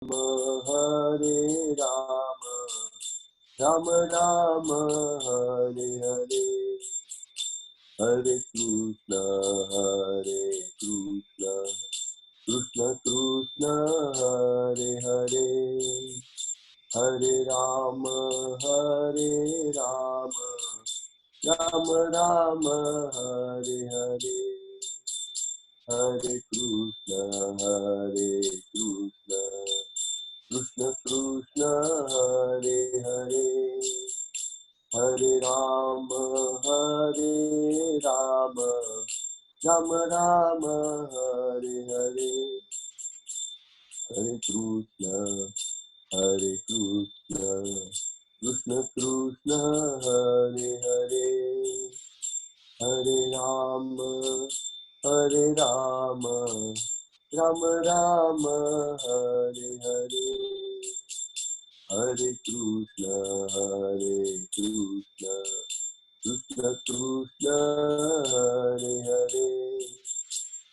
Hare Ram, Ram Ram Hare Hare, Hare Krishna, Krishna Krishna, Hare Hare, Hare Ram, Ram Ram Hare Hare, Hare Krishna, Krishna Krishna, Hare Hare, Hare Ram, Ram Ram Hare Hare, Hare Krishna, Krishna Krishna, Hare Hare, Hare Ram, Ram Ram Hare Hare, Hare Krishna, Krishna Krishna, Hare Hare,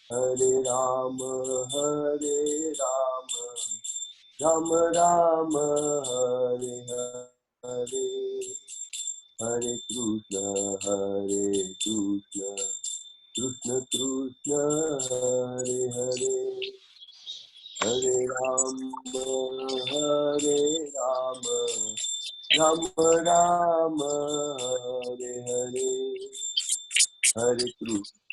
Hare Ram, Ram Ram Hare Hare, Hare Krishna, Krishna Krishna, Hare Hare, Hare Ram, Ram Ram Hare Hare, Hare Krishna,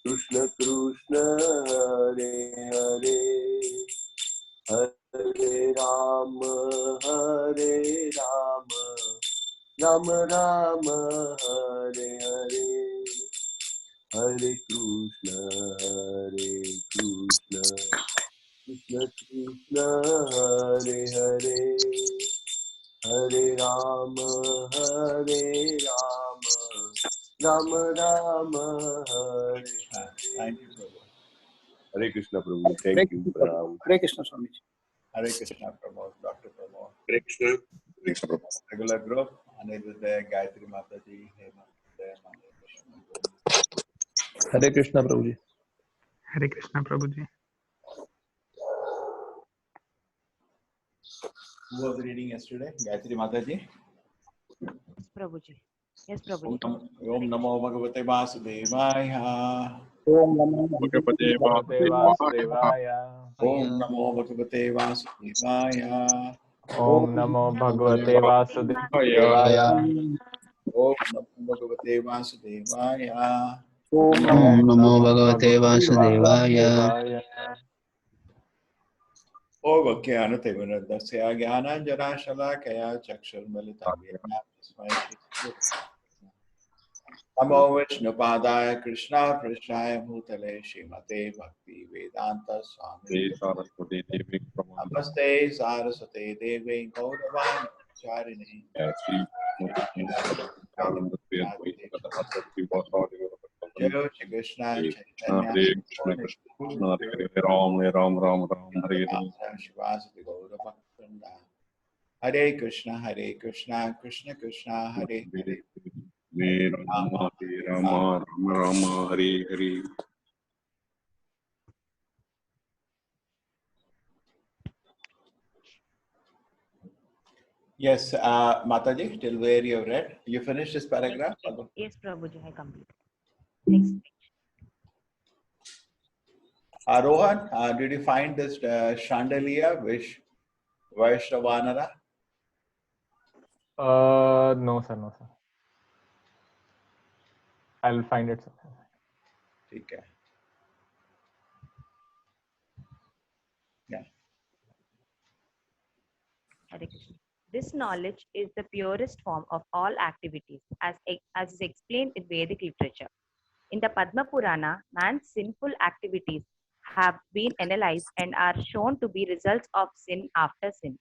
Krishna Krishna, Hare Hare, Hare Ram, Ram Ram Hare Hare, Hare Krishna, Krishna Krishna, Hare Hare, Hare Ram, Ram Ram Hare Hare. Thank you, Prabhu. Hare Krishna, Prabhu. Thank you. Hare Krishna, Swamiji. Hare Krishna, Prabhu. Dr. Prabhu. Hare Krishna. Hare Krishna, Prabhu. Regular group, Aniruddha, Gayatri Mataji, Hemant, Hare Krishna, Prabhuji. Hare Krishna, Prabhuji. Who was reading yesterday? Gayatri Mataji? Yes, Prabhuji. Yes, Prabhuji. Om Namo Bhagavate Vasudevaya. Om Namo Bhagavate Vasudevaya. Om Namo Bhagavate Vasudevaya. Om Namo Bhagavate Vasudevaya. Om Namo Bhagavate Vasudevaya. Om Namo Bhagavate Vasudevaya. Ovakyanate Vinodasya Gyananjana Shalakaya Chakshurmalitam Yena Tasmai Shri Namo Vishnupadaya Krishna Prasthaya Bhutale Srimate Bhakti Vedanta Swami Saraswati Devi Pramana. Namaste Saraswate Devi Gauravani Charini Jai Shri Krishna Chaitanya Hare Krishna, Krishna Hare Ram, Ram Ram, Hare Hare. Shivasati Gauravakunda Hare Krishna, Krishna Krishna, Hare Hare. Hare Rama, Rama Rama, Hare Hare. Yes, Mataji, till where you have read? You finished this paragraph? Yes, Prabhuji, I complete. Next page. Rohan, did you find this Chandelier, Vaishnavanara? No, sir. I'll find it, sir. Okay. Yeah. Hare Krishna. This knowledge is the purest form of all activities, as is explained in Vedic literature. In the Padma Purana, man's sinful activities have been analyzed and are shown to be results of sin after sin.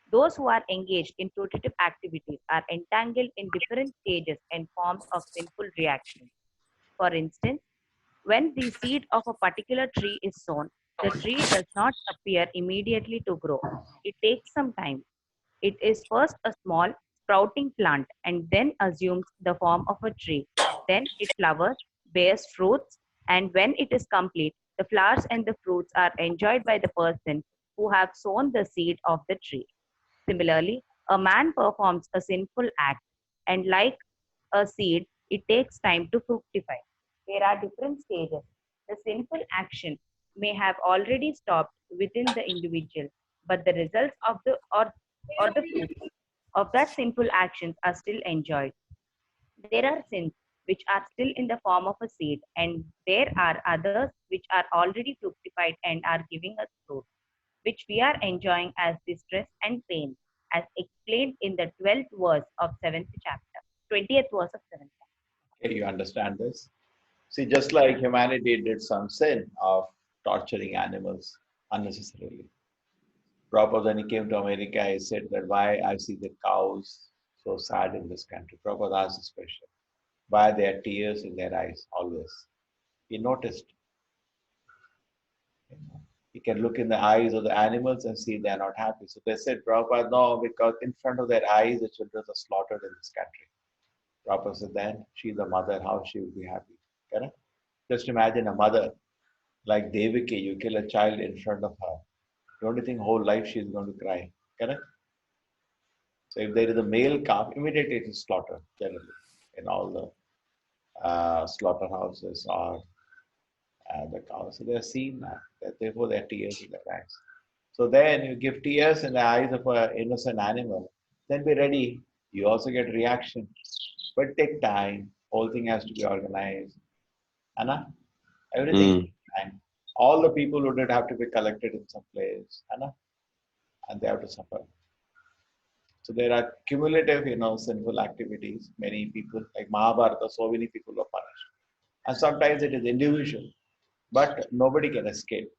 Those who are engaged in putative activities are entangled in different stages and forms of sinful reactions. For instance, when the seed of a particular tree is sown, the tree does not appear immediately to grow. It takes some time. It is first a small sprouting plant and then assumes the form of a tree. Then it flowers, bears fruits, and when it is complete, The flowers and the fruits are enjoyed by the person who have sown the seed of the tree. Similarly, a man performs a sinful act, and like a seed, it takes time to fructify. There are different stages. The sinful action may have already stopped within the individual, but the results of or the fruits of that sinful actions are still enjoyed. There are sins which are still in the form of a seed, and there are others which are already fructified and are giving us fruit, which we are enjoying as distress and pain, as explained in the 12th verse of 7th chapter, 20th verse of 7th chapter. Okay, you understand this? See, just like humanity did some sin of torturing animals unnecessarily. Prabhupada, when he came to America, he said that why I see the cows so sad in this country. Prabhupada asked this question. Why there are tears in their eyes always? He noticed. You can look in the eyes of the animals and see they are not happy. So they said, Prabhupada, no, because in front of their eyes, the children are slaughtered in this country. Prabhupada said, then she's a mother, how she will be happy? Correct? Just imagine a mother like Devaki, you kill a child in front of her. Don't you think whole life she is going to cry? Correct? So if there is a male calf, immediately it is slaughtered, generally, in all the slaughterhouses or the cows. So they are seen that therefore there are tears in their eyes. So then you give tears in the eyes of an innocent animal, then be ready. You also get reaction. But take time. Whole thing has to be organized. Anna? Everything takes time. All the people would have to be collected in some place. Anna? And they have to suffer. So there are cumulative, sinful activities. Many people, like Mahabharata, so many people are punished. And sometimes it is individual, but nobody can escape.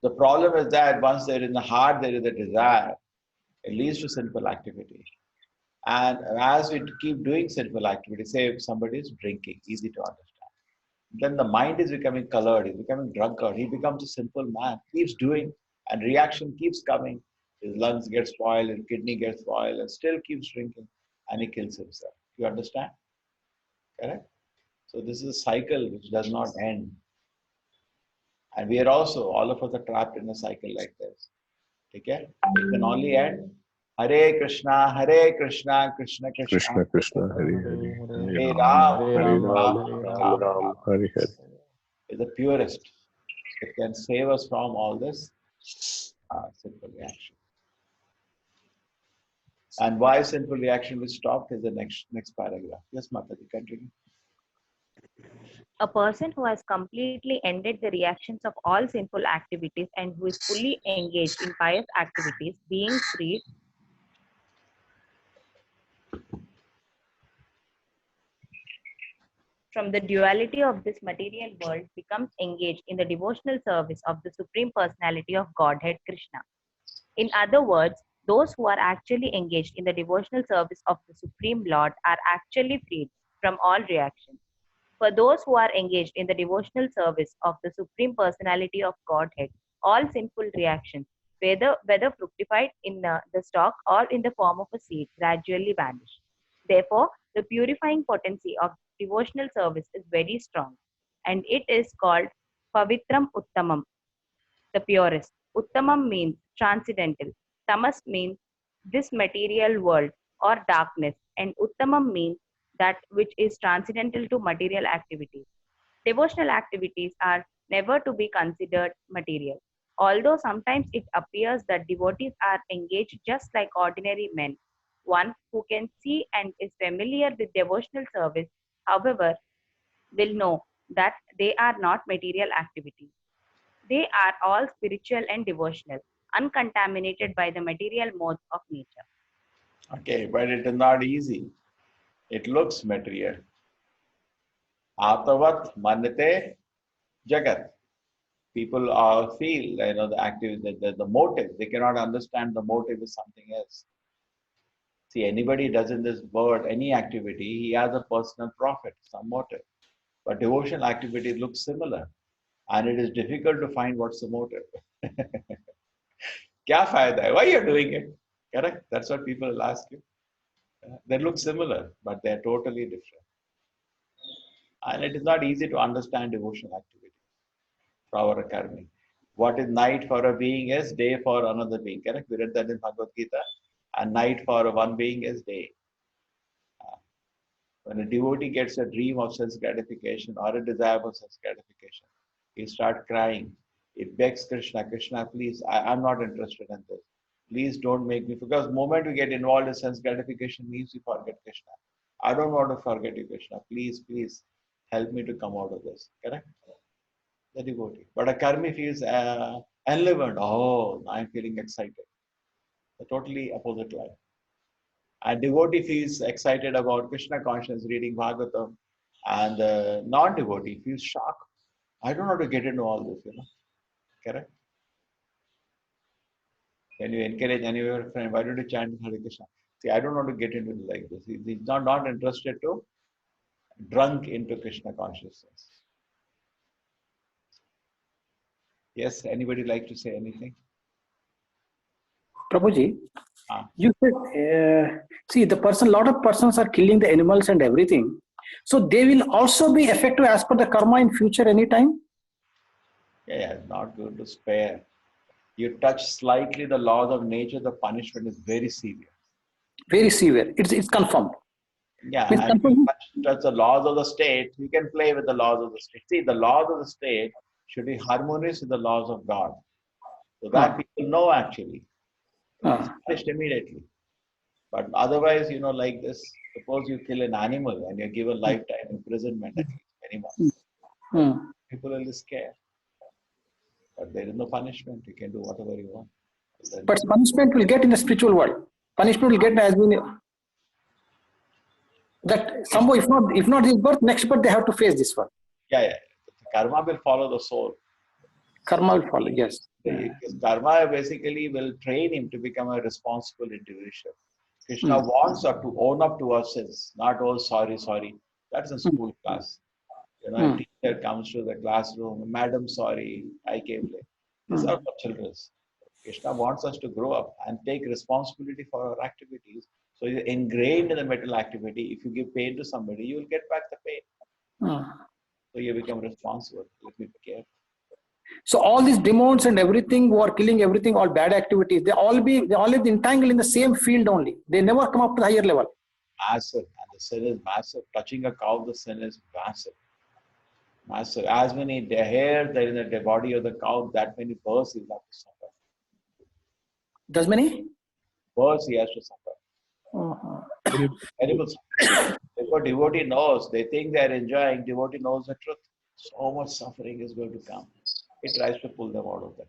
The problem is that once there in the heart there is a desire, it leads to sinful activity. And as we keep doing sinful activity, say if somebody is drinking, easy to understand. Then the mind is becoming colored, he's becoming drunkard, he becomes a sinful man, keeps doing, and reaction keeps coming. His lungs get spoiled, his kidney gets spoiled, and still keeps drinking, and he kills himself. You understand? Correct? So this is a cycle which does not end. And we are also, all of us are trapped in a cycle like this. Okay? It can only end. Hare Krishna, Krishna Krishna, Krishna Krishna, Hare Hare, Hare Ram, Hare Ram, Ram, Ram Ram, Hare Hare. is the purest. It can save us from all this sinful reaction. And why sinful reaction will stop is the next paragraph. Yes, Mataji, continue. A person who has completely ended the reactions of all sinful activities and who is fully engaged in pious activities, being freed from the duality of this material world, becomes engaged in the devotional service of the Supreme Personality of Godhead, Krishna. In other words, those who are actually engaged in the devotional service of the Supreme Lord are actually freed from all reactions. For those who are engaged in the devotional service of the Supreme Personality of Godhead, all sinful reactions, whether fructified in the stalk or in the form of a seed, gradually vanish. Therefore, the purifying potency of devotional service is very strong, and it is called Pavitram Uttamam, the purest. Uttamam means transcendental. Tamas means this material world or darkness, and Uttamam means that which is transcendental to material activities. Devotional activities are never to be considered material. Although sometimes it appears that devotees are engaged just like ordinary men, one who can see and is familiar with devotional service, however, will know that they are not material activities. They are all spiritual and devotional, uncontaminated by the material modes of nature. Okay, but it is not easy. It looks material. Atavat manate jagat. People feel, the activity, the motive. They cannot understand the motive is something else. See, anybody does in this world any activity, he has a personal profit, some motive. But devotional activity looks similar. And it is difficult to find what's the motive. Kya fayda hai? Why are you doing it? Correct? That's what people will ask you. They look similar, but they're totally different. And it is not easy to understand devotional activity. for a karmi. What is night for a being is day for another being. Correct? We read that in Bhagavad Gita. And night for one being is day. When a devotee gets a dream of sense gratification or a desire for sense gratification, he starts crying. He begs Krishna, Krishna, please, I'm not interested in this. Please don't make me, because the moment we get involved in sense gratification means we forget Krishna. I don't want to forget you, Krishna. Please, please help me to come out of this. Correct? The devotee. But a karmi feels enlivened. Oh, I'm feeling excited. The totally opposite line. And devotee feels excited about Krishna consciousness, reading Bhagavatam, and the non-devotee feels shocked. I don't know how to get into all this, Correct? When you encourage any of your friend, why don't you chant Hare Krishna? See, I don't want to get into it like this. He's not interested to drunk into Krishna consciousness. Yes, anybody like to say anything? Prabhuji, Ah. you said, see, lot of persons are killing the animals and everything. So they will also be effective as per the karma in future anytime? Yeah, not going to spare. You touch slightly the laws of nature, the punishment is very severe. Very severe. It's confirmed. Yeah, Means and confirmed. you touch the laws of the state, you can play with the laws of the state. See, the laws of the state should be harmonious with the laws of God. So that people know actually. It's punished immediately. But otherwise, like this, suppose you kill an animal and you're given lifetime imprisonment at least, minimum. People will be scared. But there is no punishment. You can do whatever you want. But punishment will get in the spiritual world. Punishment will get as we know. That somehow, if not this birth, next birth they have to face this one. Yeah. Karma will follow the soul. Karma will follow, yes. Because karma basically will train him to become a responsible individual. Krishna wants us to own up to our sins, not, oh, sorry. That's a school class. A teacher comes to the classroom, madam, sorry, I came late. These are for children. Krishna wants us to grow up and take responsibility for our activities. So you're ingrained in the mental activity. If you give pain to somebody, you will get back the pain. So you become responsible. Let me be careful. So all these demons and everything who are killing everything, all bad activities, they all live entangled in the same field only. They never come up to the higher level. Massive. And the sin is massive. Touching a cow, the sin is massive. Massive. As many hairs that in the body of the cow, that many births he will have to suffer. Does many? Births he has to suffer. Terrible. Therefore, devotee knows. They think they are enjoying. Devotee knows the truth. So much suffering is going to come. He tries to pull them out of that.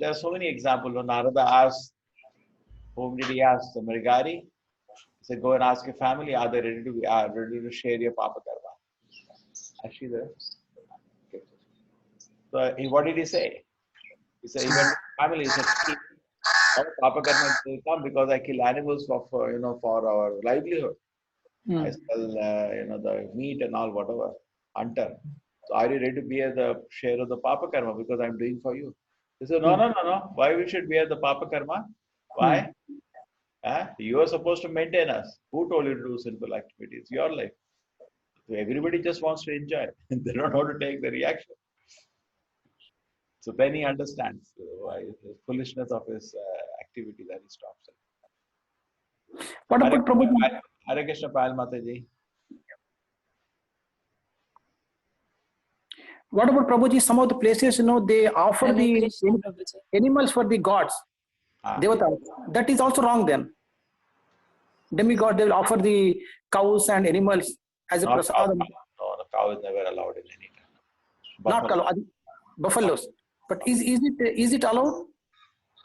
There are so many examples. When Narada asked, whom did he ask? The Mrigari? He said, go and ask your family, are they ready to share your Papa Karma? Actually, there. So what did he say? He said, he went to the family. He said, our Papa Karma will come because I kill animals for our livelihood. I sell, the meat and all, whatever, hunter. So are you ready to bear the share of the Papa Karma because I'm doing for you? He said, no. Why we should bear the Papa Karma? Why? You are supposed to maintain us. Who told you to do sinful activities? Your life. So everybody just wants to enjoy. They don't know how to take the reaction. So then he understands why the foolishness of his activity that he stops it. What about Prabhuji? Hare Krishna Payal Mataji. What about Prabhuji? Some of the places, they offer Hare the Krishna, Prabhuji. animals for the gods. Devatas. That is also wrong then. Demigod, they will offer the cows and animals as a prasad. No, the cow is never allowed in any time. Not cow, buffaloes. But is it allowed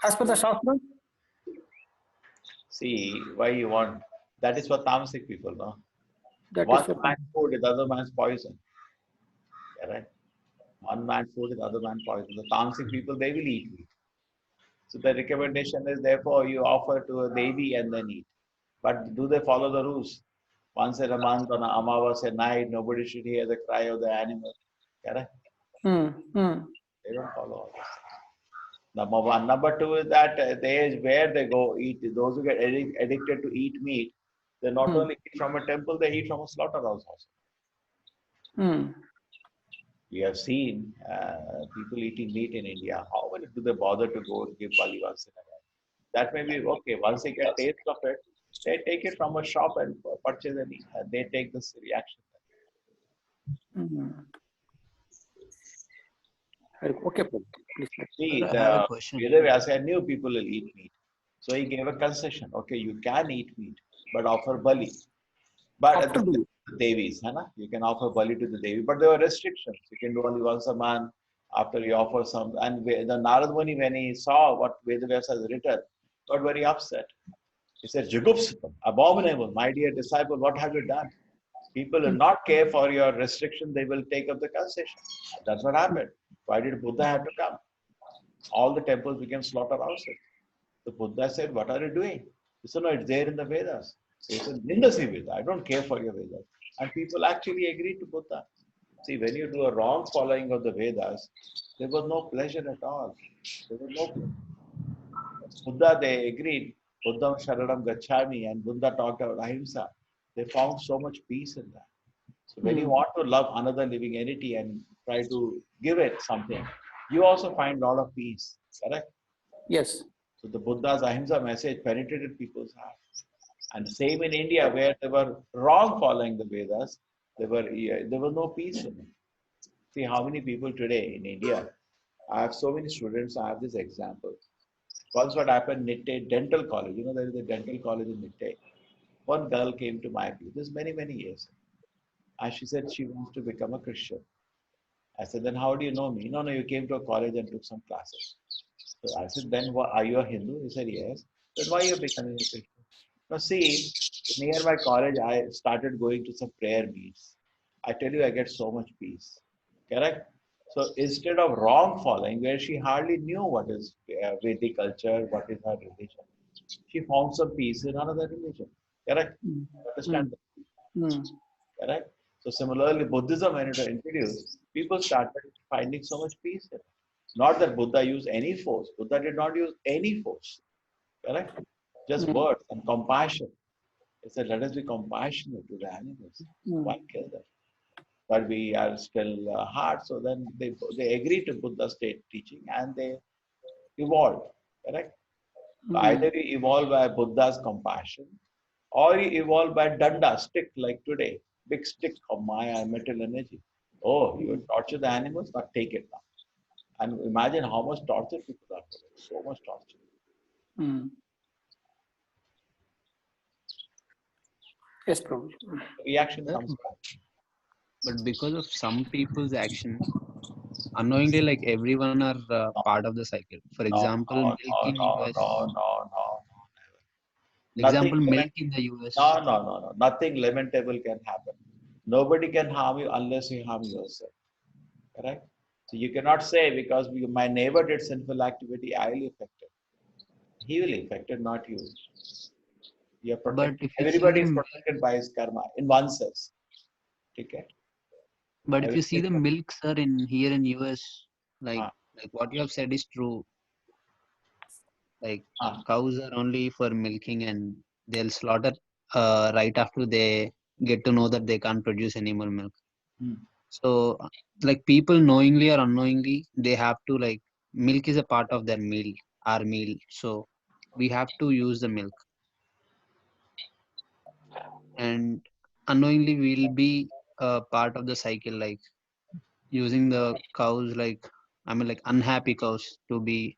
as per the Shastra? See, why you want? That is for tamasic people, no? One man's food is other man's poison. Right? One man's food is other man's poison. The tamasic people, they will eat meat. So the recommendation is therefore you offer to a Devi and then eat. But do they follow the rules? Once in a month on Amavasya night, nobody should hear the cry of the animal. Correct? They don't follow all this. Number one. Number two is that where they go eat. Those who get addicted to eat meat, they not only eat from a temple, they eat from a slaughterhouse also. Mm. We have seen people eating meat in India. How many do they bother to go and give bali once in a while? That may be okay. Once they get taste of it, they take it from a shop and purchase and eat. And they take this reaction. Mm. Okay, Prabhu. Please. See, I have a the question. Vedavyasa knew people will eat meat. So he gave a concession. Okay, you can eat meat, but offer bali. But at After the the Devis, hai na? You can offer bali to the Devi. But there were restrictions. You can do only once a month after you offer some. And the Narad Muni, when he saw what Vedavyasa has written, got very upset. He said, Jugupsitam, abominable, my dear disciple, what have you done? People will not care for your restriction, they will take up the concession. That's what happened. Why did Buddha have to come? All the temples became slaughterhouses. The Buddha said, what are you doing? He said, no, it's there in the Vedas. He said, Nindasi Veda, I don't care for your Vedas. And people actually agreed to Buddha. See, when you do a wrong following of the Vedas, there was no pleasure at all. There was no pleasure. Buddha, they agreed, Buddham Sharanam Gacchami, and Buddha talked about ahimsa. They found so much peace in that. So when you want to love another living entity and try to give it something, you also find a lot of peace. Correct? yes. So the Buddha's ahimsa message penetrated people's hearts. And the same in India, where they were wrong following the Vedas, there was no peace in it. See how many people today in India. I have so many students. I have this example. Once what happened, Nitte Dental College. You know, there is a dental college in Nitte. One girl came to my place. This many, many years. And she said she wants to become a Christian. I said, then how do you know me? No, no, you came to a college and took some classes. So I said, then what, are you a Hindu? He said, yes. Then why are you becoming a Christian? Now see, near my college, I started going to some prayer meets. I tell you, I get so much peace. Correct? So instead of wrong following, where she hardly knew what is Vedic culture, what is her religion, she found some peace in another religion. Correct? Understand that? Mm. Correct? So similarly, Buddhism, when it was introduced, people started finding so much peace in it. Not that Buddha used any force. Buddha did not use any force. Correct? Just words and compassion. He said, let us be compassionate to the animals. Why kill them? But we are still hard. So then they agreed to Buddha's state teaching and they evolved. Correct? So either you evolve by Buddha's compassion or you evolve by danda, stick like today, big stick of Maya, metal energy. Oh, you torture the animals, but take it now. And imagine how much torture people are doing. So much torture. Mm. Yes, Prabhu. Reaction Sir, comes back. but because of some people's action, unknowingly, like everyone are part of the cycle. For No, example, no, milk no, in no, US. no, no, no. Nothing Example, milk limit. in the US. No, no, no, no. Nothing lamentable can happen. Nobody can harm you unless you harm yourself. Correct? So you cannot say because my neighbor did sinful activity, I will be affected. He will be affected, not you. You are But protected. if you see Everybody is the protected by his karma in one sense. Okay? but if you see Everybody the is milk, sir, in here in US, like ah, like what you have said is true. Like ah. cows are only for milking, and they'll slaughter right after they get to know that they can't produce any more milk. Hmm. So, like people knowingly or unknowingly, they have to like milk is a part of their meal, our meal. So we have to use the milk, and unknowingly we'll be a part of the cycle, like using the cows, like I mean, like unhappy cows to be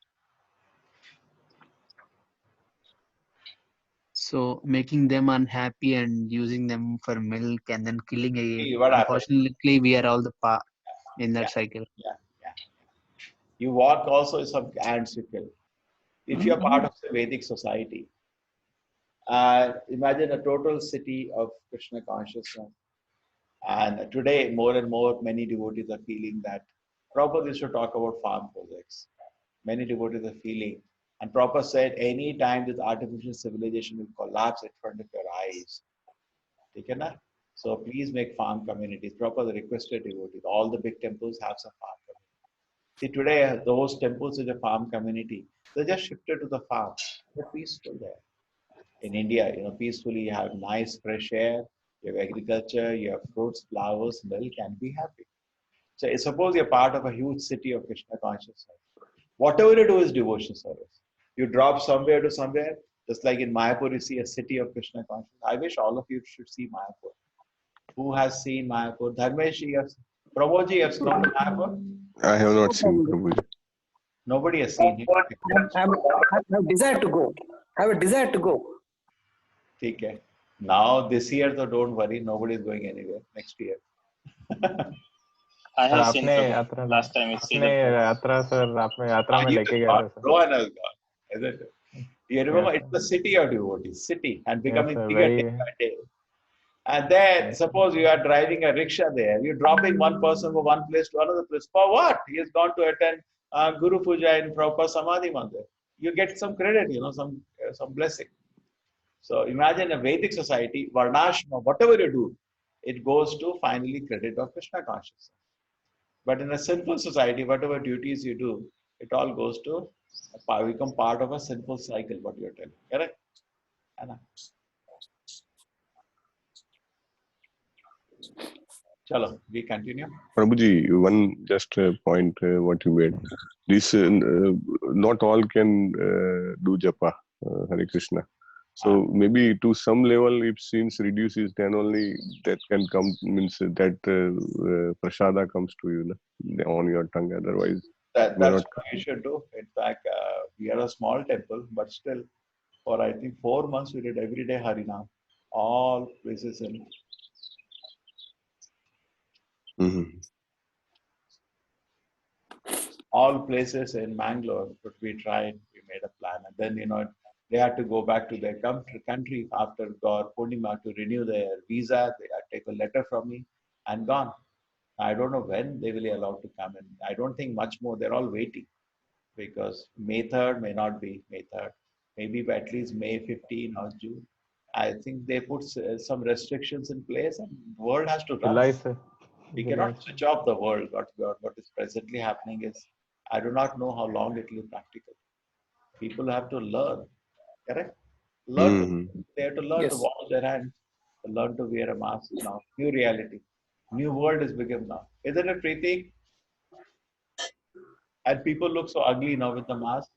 so making them unhappy and using them for milk and then killing again. See what happens. Unfortunately, we are all the part in Yeah, that cycle. yeah, yeah. You walk also some ants you kill. If you are part of the Vedic society, imagine a total city of Krishna consciousness. And today, more and more, many devotees are feeling that Prabhupada used to talk about farm projects. Many devotees are feeling, and Prabhupada said, any time this artificial civilization will collapse in front of your eyes. Okay, na? So please make farm communities. Prabhupada requested devotees. All the big temples have some farm communities. See, today, those temples in the farm community, they just shifted to the farm. They're peaceful there. In India, peacefully you have nice fresh air. You have agriculture, you have fruits, flowers, milk, and be happy. So suppose you're part of a huge city of Krishna consciousness. Whatever you do is devotion service. You drop somewhere to somewhere, just like in Mayapur, you see a city of Krishna consciousness. I wish all of you should see Mayapur. Who has seen Mayapur? Dharmesh, Prabhuji, you have gone to Mayapur? I have not seen Prabhuji. Nobody has seen him. I have desire to go. I have a desire to go. Okay. Now this year, so don't worry, nobody is going anywhere. Next year. I sir have seen आपने Prabhu. यात्रा Last time I seen आपने it. यात्रा sir आपने यात्रा में लेके गए थे sir Rohan has gone. Isn't it? You remember, Yes, it's the city of devotees, city, and becoming sir, bigger very- day by day. And then, suppose you are driving a rickshaw there, you're dropping one person from one place to another place. For what? He has gone to attend Guru Puja in proper Samadhi Mandir. You get some credit, some blessing. So imagine a Vedic society, Varnashrama, whatever you do, it goes to finally credit of Krishna consciousness. But in a sinful society, whatever duties you do, it all goes to become part of a sinful cycle, what you're telling. Correct? Anna? Chalo, we continue. Prabhuji, one just point what you made. This not all can do japa, Hare Krishna. So maybe to some level, if sins reduces, then only that can come, means that prasada comes to you on your tongue. Otherwise, That's may what not you should do. In fact, we are a small temple, but still, for I think 4 months, we did every day Harinam. All places in all places in Mangalore, but we tried, we made a plan. And then, they had to go back to their country after Gaur Purnima to renew their visa. They had to take a letter from me and gone. I don't know when they will be allowed to come in. I don't think much more. They're all waiting because May 3rd may not be May 3rd. Maybe by at least May 15 or June. I think they put some restrictions in place and the world has to run. जुलाई से We cannot switch off the world. What is presently happening is, I do not know how long it will be practical. People have to learn, correct? They have to learn to Yes. wash their hands, to learn to wear a mask now. New reality. New world is become now. Isn't it, Preeti? And people look so ugly now with the mask.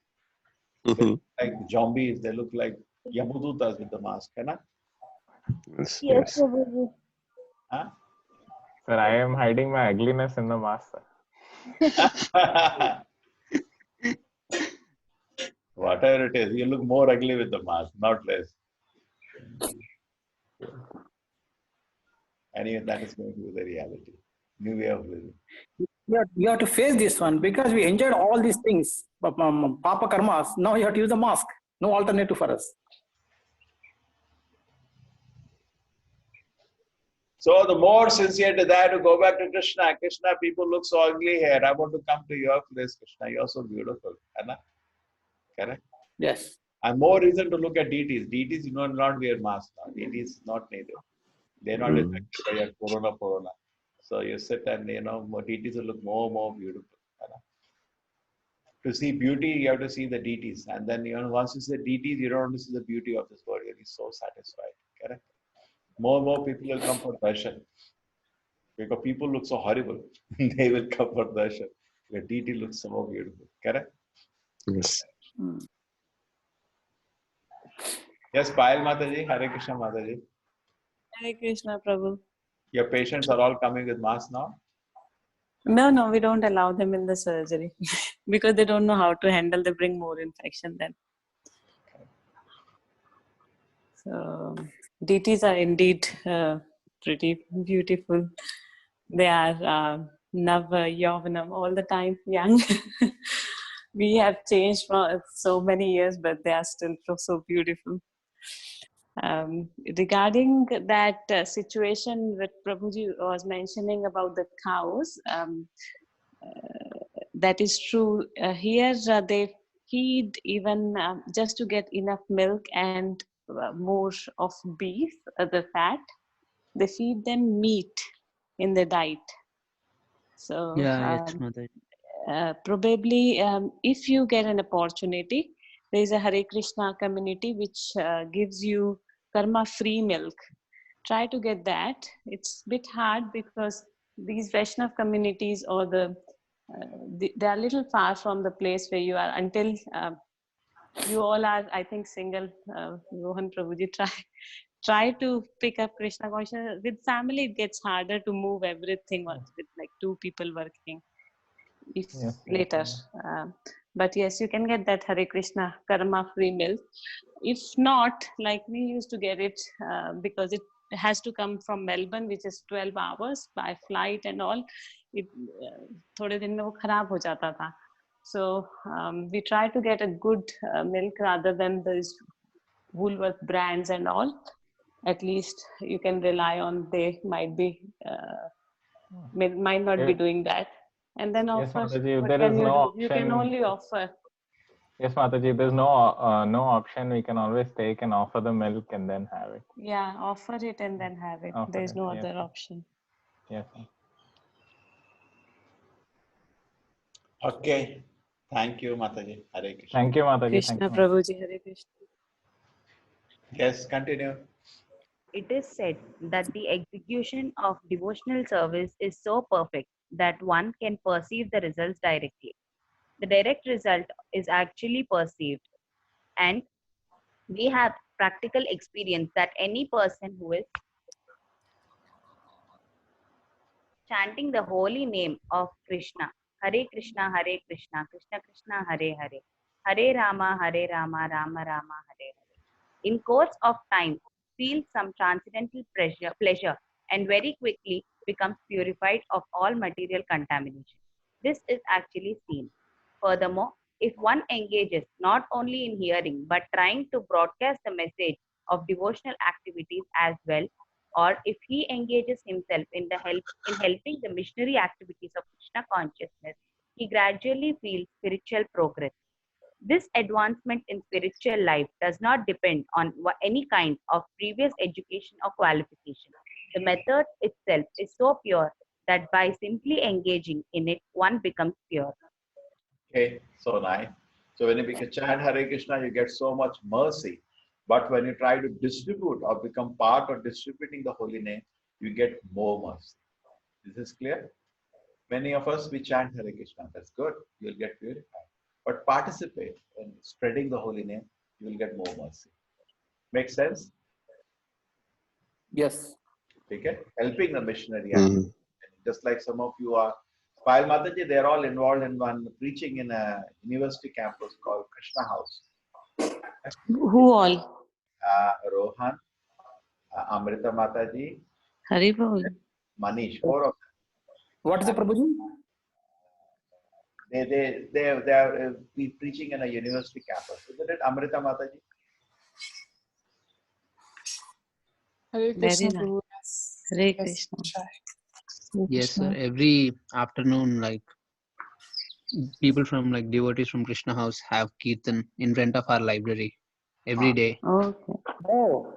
They look like zombies. They look like Yamadutas with the mask. Right? Yes. Huh? sir I am hiding my ugliness in the mask sir. Whatever it is, you look more ugly with the mask, not less. Anyway, that is going to be the reality. New way of living. You have to face this one because we enjoyed all these things, Papa Karmas. Now you have to use the mask. No alternative for us. So the more sincere desire to go back to Krishna. Krishna, people look so ugly here. I want to come to your place, Krishna. You're so beautiful. Anna? Correct? Yes. And more reason to look at deities. Deities, not wear masks now. Deities not needed. They're not affected by your corona. So you sit and, more deities will look more beautiful. Anna? To see beauty, you have to see the deities. And then, once you see the deities, you don't want to see the beauty of this world. You'll be so satisfied. Correct? More people will come for darshan. Because people look so horrible. They will come for darshan. Your deity looks so beautiful. Correct? Yes. Yes, Payal Mataji, Hare Krishna Mataji. Hare Krishna, Prabhu. Your patients are all coming with masks now? No, we don't allow them in the surgery because they don't know how to handle. They bring more infection then. So, deities are indeed pretty beautiful. They are Nava, Yovanam, all the time young. We have changed for so many years, but they are still so beautiful. Regarding that situation that Prabhuji was mentioning about the cows, that is true. Here they feed even just to get enough milk and more of beef, the fat. They feed them meat in the diet. So yes, Mother. probably if you get an opportunity, there is a Hare Krishna community which gives you karma free milk. try to get that. It's a bit hard because these Vaishnav communities or they are a little far from the place where you are until you all are, I think, single. Rohan Prabhuji, try to pick up Krishna consciousness. With family, it gets harder to move everything with like two people working. If Yes, later, yes. but yes, you can get that Hare Krishna karma free milk. If not, like we used to get it because it has to come from Melbourne, which is 12 hours by flight and all. It थोड़े दिन में वो खराब हो जाता था. So we try to get a good milk rather than those Woolworth brands and all. At least you can rely on. They might be might not be doing that. And then Yes, offer. Mataji, What there can is you no do? You can option. only offer. Yes, Mataji, there's no option. We can always take and offer the milk and then have it. Yeah, offer it and then have it. Offer There is it, no yes. other option. Yes. Okay. Thank you, Mataji. Hare Krishna. Thank you, Mataji. Krishna Thank you. Prabhuji, Hare Krishna. Yes, continue. It is said that the execution of devotional service is so perfect that one can perceive the results directly. The direct result is actually perceived, and we have practical experience that any person who is chanting the holy name of Krishna, Hare Krishna, Hare Krishna, Krishna Krishna, Hare Hare, Hare Rama, Rama Rama, Hare Hare, in course of time feels some transcendental pleasure and very quickly becomes purified of all material contamination. This is actually seen. Furthermore, if one engages not only in hearing but trying to broadcast the message of devotional activities as well, or if he engages himself in helping the missionary activities of Krishna consciousness, he gradually feels spiritual progress. This advancement in spiritual life does not depend on any kind of previous education or qualification. The method itself is so pure that by simply engaging in it, one becomes pure. Okay, so nice. So when you chant Hare Krishna, you get so much mercy. But when you try to distribute or become part of distributing the holy name, you get more mercy. Is this clear? Many of us, we chant Hare Krishna. That's good. You'll get purified. But participate in spreading the holy name, you will get more mercy. Make sense? Yes. Okay? Helping the missionary. Just like some of you are. While Mataji, they're all involved in one preaching in a university campus called Krishna House. Who all? Rohan, Amrita Mataji, Haribol. Manish, 4 of them. What is the Prabhuji? They are preaching in a university campus. Isn't it, Amrita Mataji? Hare Krishna, Very nice. Prabhu. Yes. Hare Yes, Krishna. try. Yes, sir. Every afternoon, like people from like devotees from Krishna House have kirtan in front of our library every day. Okay. Oh,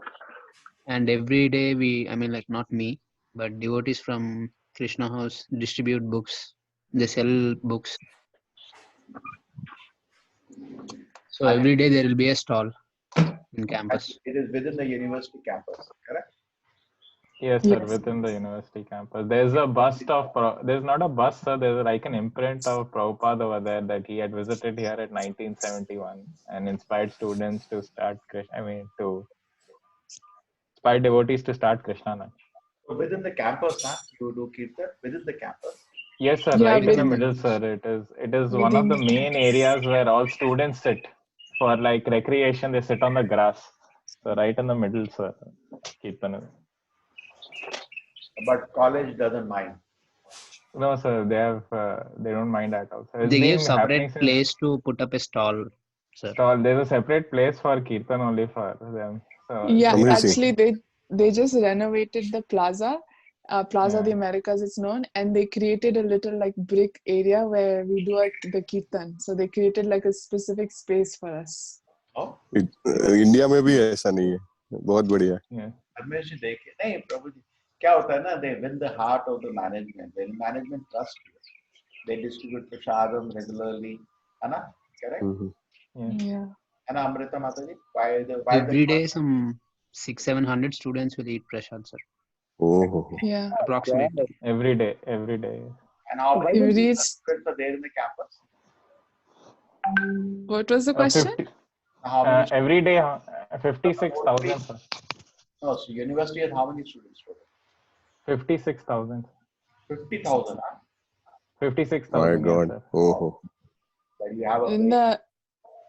And every day I mean like not me, but devotees from Krishna House distribute books. They sell books. So every day there will be a stall in campus. It is within the university campus, correct? Yes, sir, Yes. within the university campus. There's a bust of, there's not a bust, sir, there's like an imprint of Prabhupada over there that he had visited here at 1971 and inspired students to start to inspire devotees to start Krishnana. So within the campus, you do kirtan within the campus. Yes, sir, Yeah, right in the within- middle, sir. It is one of within the the main areas where all students sit for like recreation. They sit on the grass. So right in the middle, sir. Kirtan is. But college doesn't mind. No, sir, they don't mind at all. So it's They give been happening separate since place to put up a stall, sir. stall. There's a separate place for Kirtan only for them. So Yeah, they have- actually they just renovated the plaza. Plaza the Yeah. Americas it's known, and they created a little like brick area where we do the kirtan. So they created like a specific space for us. Oh, India में भी ऐसा नहीं है बहुत बढ़िया yeah. Ramesh ji देखे नहीं प्रभु जी क्या होता है ना they win the heart of the management. The management trusts you. They distribute prasadam regularly. है ना? Correct? Yeah. And Amrita Mataji, why Every day some 600-700 students will eat prasad, sir. Oh, Yeah. Approximately. Every day, every day. And how Why many don't Every students are there in the campus? What was the question? 50, How many? every day, 56,000, sir. No, so university has how many students total? 56,000. 50,000. Huh? 56,000, my yes, God. sir. Oh, Then you have a In the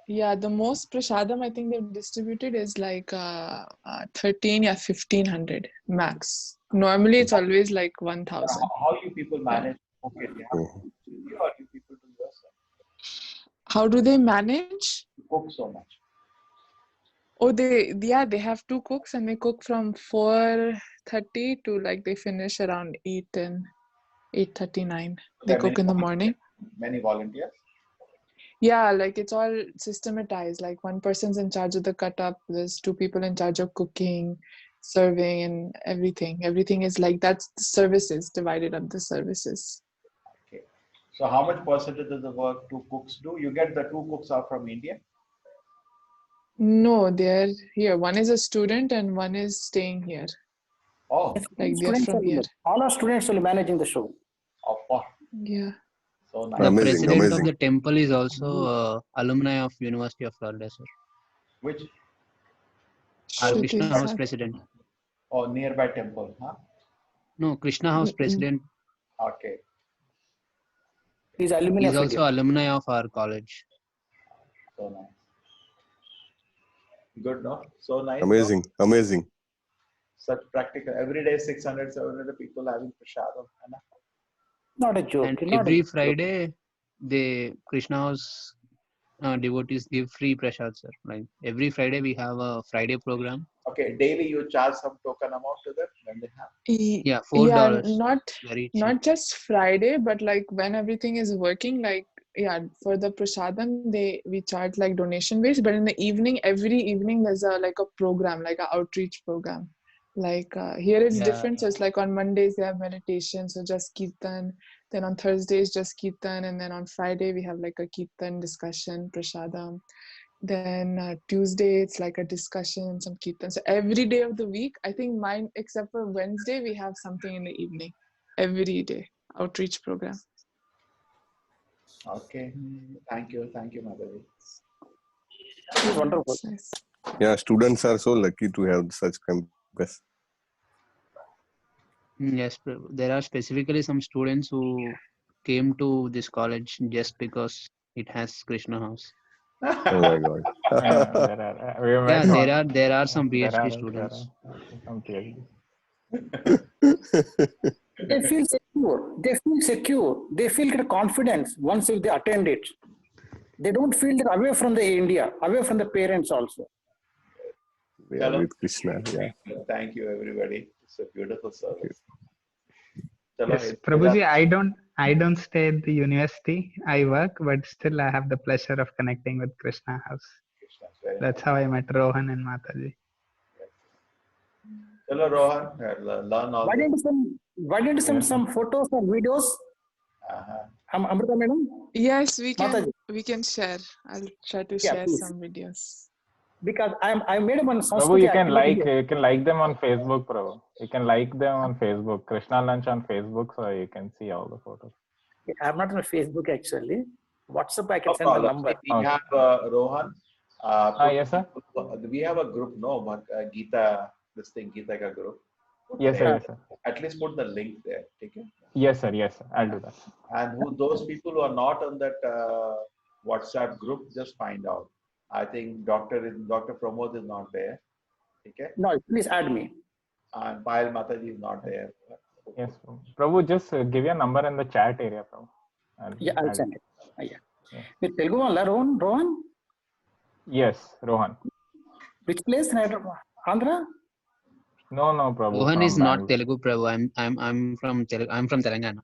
the most prasadam I think they've distributed is like 13 or 1,500 max. Normally it's always like 1,000. how you people manage? Okay, you have oh. you or you people do yourself? How do they manage? You cook so much. Oh, they have two cooks and they cook from 4:30 to like they finish around 8 and 8:39. They There are cook in the morning. Many volunteers. Yeah, like it's all systematized. Like one person's in charge of the cut up. There's two people in charge of cooking, serving, and everything. Everything is like that's the services divided up the services. Okay. So how much percentage of the work two cooks do? You get the two cooks are from India. No, they're here. One is a student and one is staying here. Oh, Like they're Students from are here. all our students will managing the show. of course. Yeah. So The nice. Amazing, president amazing. of the temple is also alumni of University of Florida, sir. Which Krishna Shruti House Sat. president. nearby temple, huh? No, Krishna House president Okay. He's alumni is of also India. alumni of our college. So nice. Good, no? So nice. Amazing, No? amazing. Such practical. Every day 600, 700 people having prasadam. Not a joke. And not every a joke. Friday, the Krishna House devotees give free prasad, sir. Like every Friday, we have a Friday program. Okay, daily you charge some token amount to them when they have. Yeah, Yeah, $4. Very cheap. not just Friday, but like when everything is working, like yeah, for the prasadam we charge like donation based, but in the evening, every evening there's a like a program, like an outreach program. Like here it's Yeah. different. So it's like on Mondays they have meditation, so just kirtan. Then on Thursdays just kirtan, and then on Friday we have like a kirtan discussion, prasadam. Then Tuesday it's like a discussion, some kirtan. So every day of the week, I think mine except for Wednesday, we have something in the evening. Every day outreach program. Okay. Thank you, Madhavi. Wonderful. That's nice. Yeah, students are so lucky to have such campus. Yes, there are specifically some students who came to this college just because it has Krishna House. Oh my God. We met Yeah, one. there are some There PhD are students. some PhD. They feel secure. They feel secure. They feel confidence once if they attend it. They don't feel that away from the India, away from the parents also. Yeah, with Krishna. Yeah. Thank you, everybody. It's a beautiful service. Yes, Prabhuji, I don't stay at the university. I work, but still I have the pleasure of connecting with Krishna House. That's how I met Rohan and Mataji. Hello, Rohan. Learn all Why didn't you send some photos or videos? Amrita madam? Yes, we Mataji. can share. I'll try to Yeah, share please. some videos. Because I made one Prabhu, Sanskriti you can activity. like them on Facebook, Prabhu. You can like them on Facebook. Krishna Lunch on Facebook, so you can see all the photos. I'm not on Facebook actually. WhatsApp I can No send the problem. number. We have Rohan. Yes, sir. We have a group, no, Gita, this thing, Gita ka group. Yes, sir. Yes, sir. At least put the link there. Okay? Yes, sir. Yes, sir. I'll do that. And those people who are not on that WhatsApp group, just find out. I think Dr. Pramod is not there. Okay? No, please add me. And Payal Mataji is not there. Yes, Prabhu. Just give your number in the chat area, Prabhu. I'll send it. Yeah. With Telugu wala, Rohan? Yes, Rohan. Which place? Andhra? No, Prabhu. Rohan from is not Bangalore. Telugu, Prabhu. I'm from Telangana.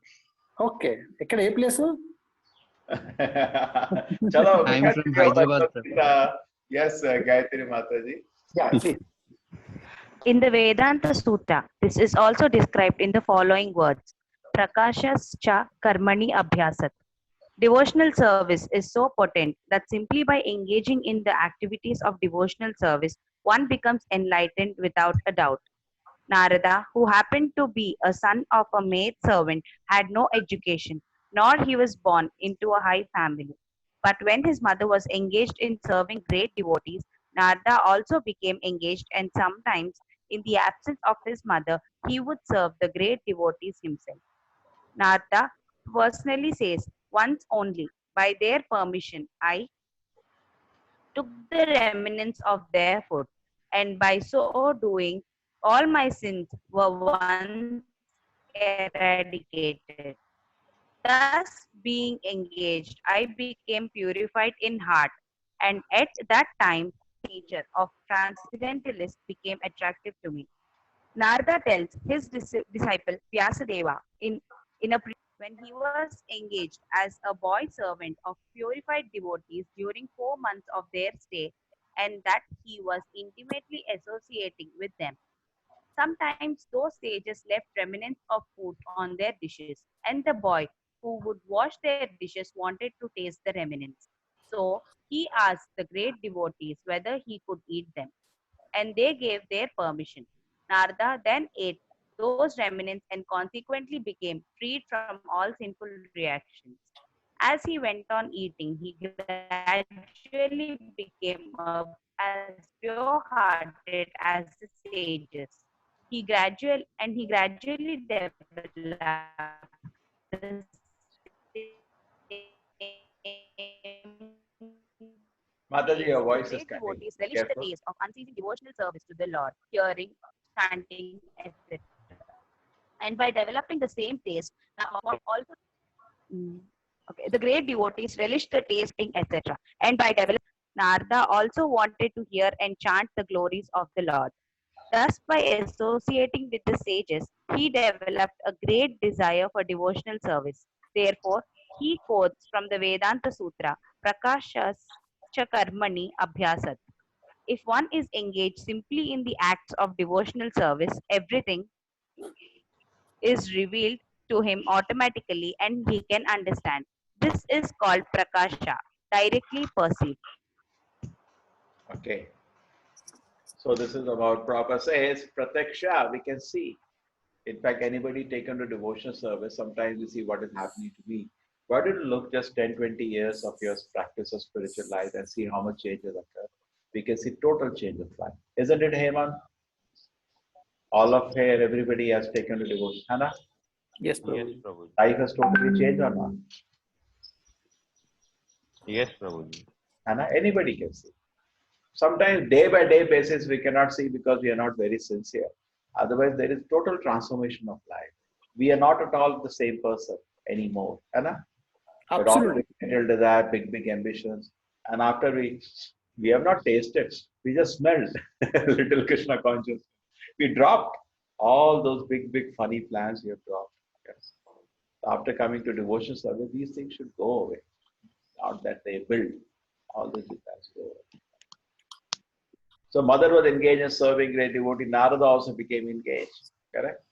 Okay. Ekkada A place? Chalo, I'm from Hyderabad, Prabhu. yes, Gayatri Mataji. Yeah, please. In the Vedanta Sutta, this is also described in the following words: Prakashascha karmani abhyasat. Devotional service is so potent that simply by engaging in the activities of devotional service, one becomes enlightened without a doubt. Narada, who happened to be a son of a maid servant, had no education, nor he was born into a high family. But when his mother was engaged in serving great devotees, Narada also became engaged, and sometimes, in the absence of his mother, he would serve the great devotees himself. Narada personally says, once only, by their permission, I took the remnants of their food, and by so doing, all my sins were once eradicated. Thus, being engaged, I became purified in heart, and at that time, nature of transcendentalist became attractive to me. Narada tells his disciple Vyasadeva in a when he was engaged as a boy servant of purified devotees during 4 months of their stay, and that he was intimately associating with them. Sometimes those sages left remnants of food on their dishes, and the boy who would wash their dishes wanted to taste the remnants. So he asked the great devotees whether he could eat them, and they gave their permission. Narada then ate those remnants and consequently became freed from all sinful reactions. As he went on eating, he gradually became as pure-hearted as the sages. He gradually developed the same Mataji, taste. your The voice is great cutting. devotees relished the Careful. taste of unceasing devotional service to the Lord, hearing, chanting, etc. And by developing the same taste, also okay, the great devotees relished the tasting, etc. And by developing, Narada also wanted to hear and chant the glories of the Lord. Thus, by associating with the sages, he developed a great desire for devotional service. Therefore, he quotes from the Vedanta Sutra, Prakashas cha karmani abhyasat. If one is engaged simply in the acts of devotional service, everything is revealed to him automatically and he can understand. This is called prakasha, directly perceived. Okay. So this is about Prabhupada says, Prataksha, we can see. In fact, anybody taken to devotional service, sometimes we see what is happening to me. Why don't you look just 10, 20 years of your practice of spiritual life and see how much changes occur? We can see total change of life. Isn't it, Hemant? All of here, everybody has taken to devotion. Hannah? Yes, Yes, Prabhuji. Prabhuji. Life has totally changed or not? Yes, Prabhuji. Hannah, anybody can see. Sometimes day by day basis we cannot see because we are not very sincere. Otherwise, there is total transformation of life. We are not at all the same person anymore. Anna? But all Absolutely. material desire, big ambitions. And after we have not tasted, we just smelled little Krishna conscious. We dropped all those big funny plans we have dropped. Yes. After coming to devotion service, these things should go away. Not that they build. All these plans go away. So mother was engaged in serving great devotee. Narada also became engaged, correct?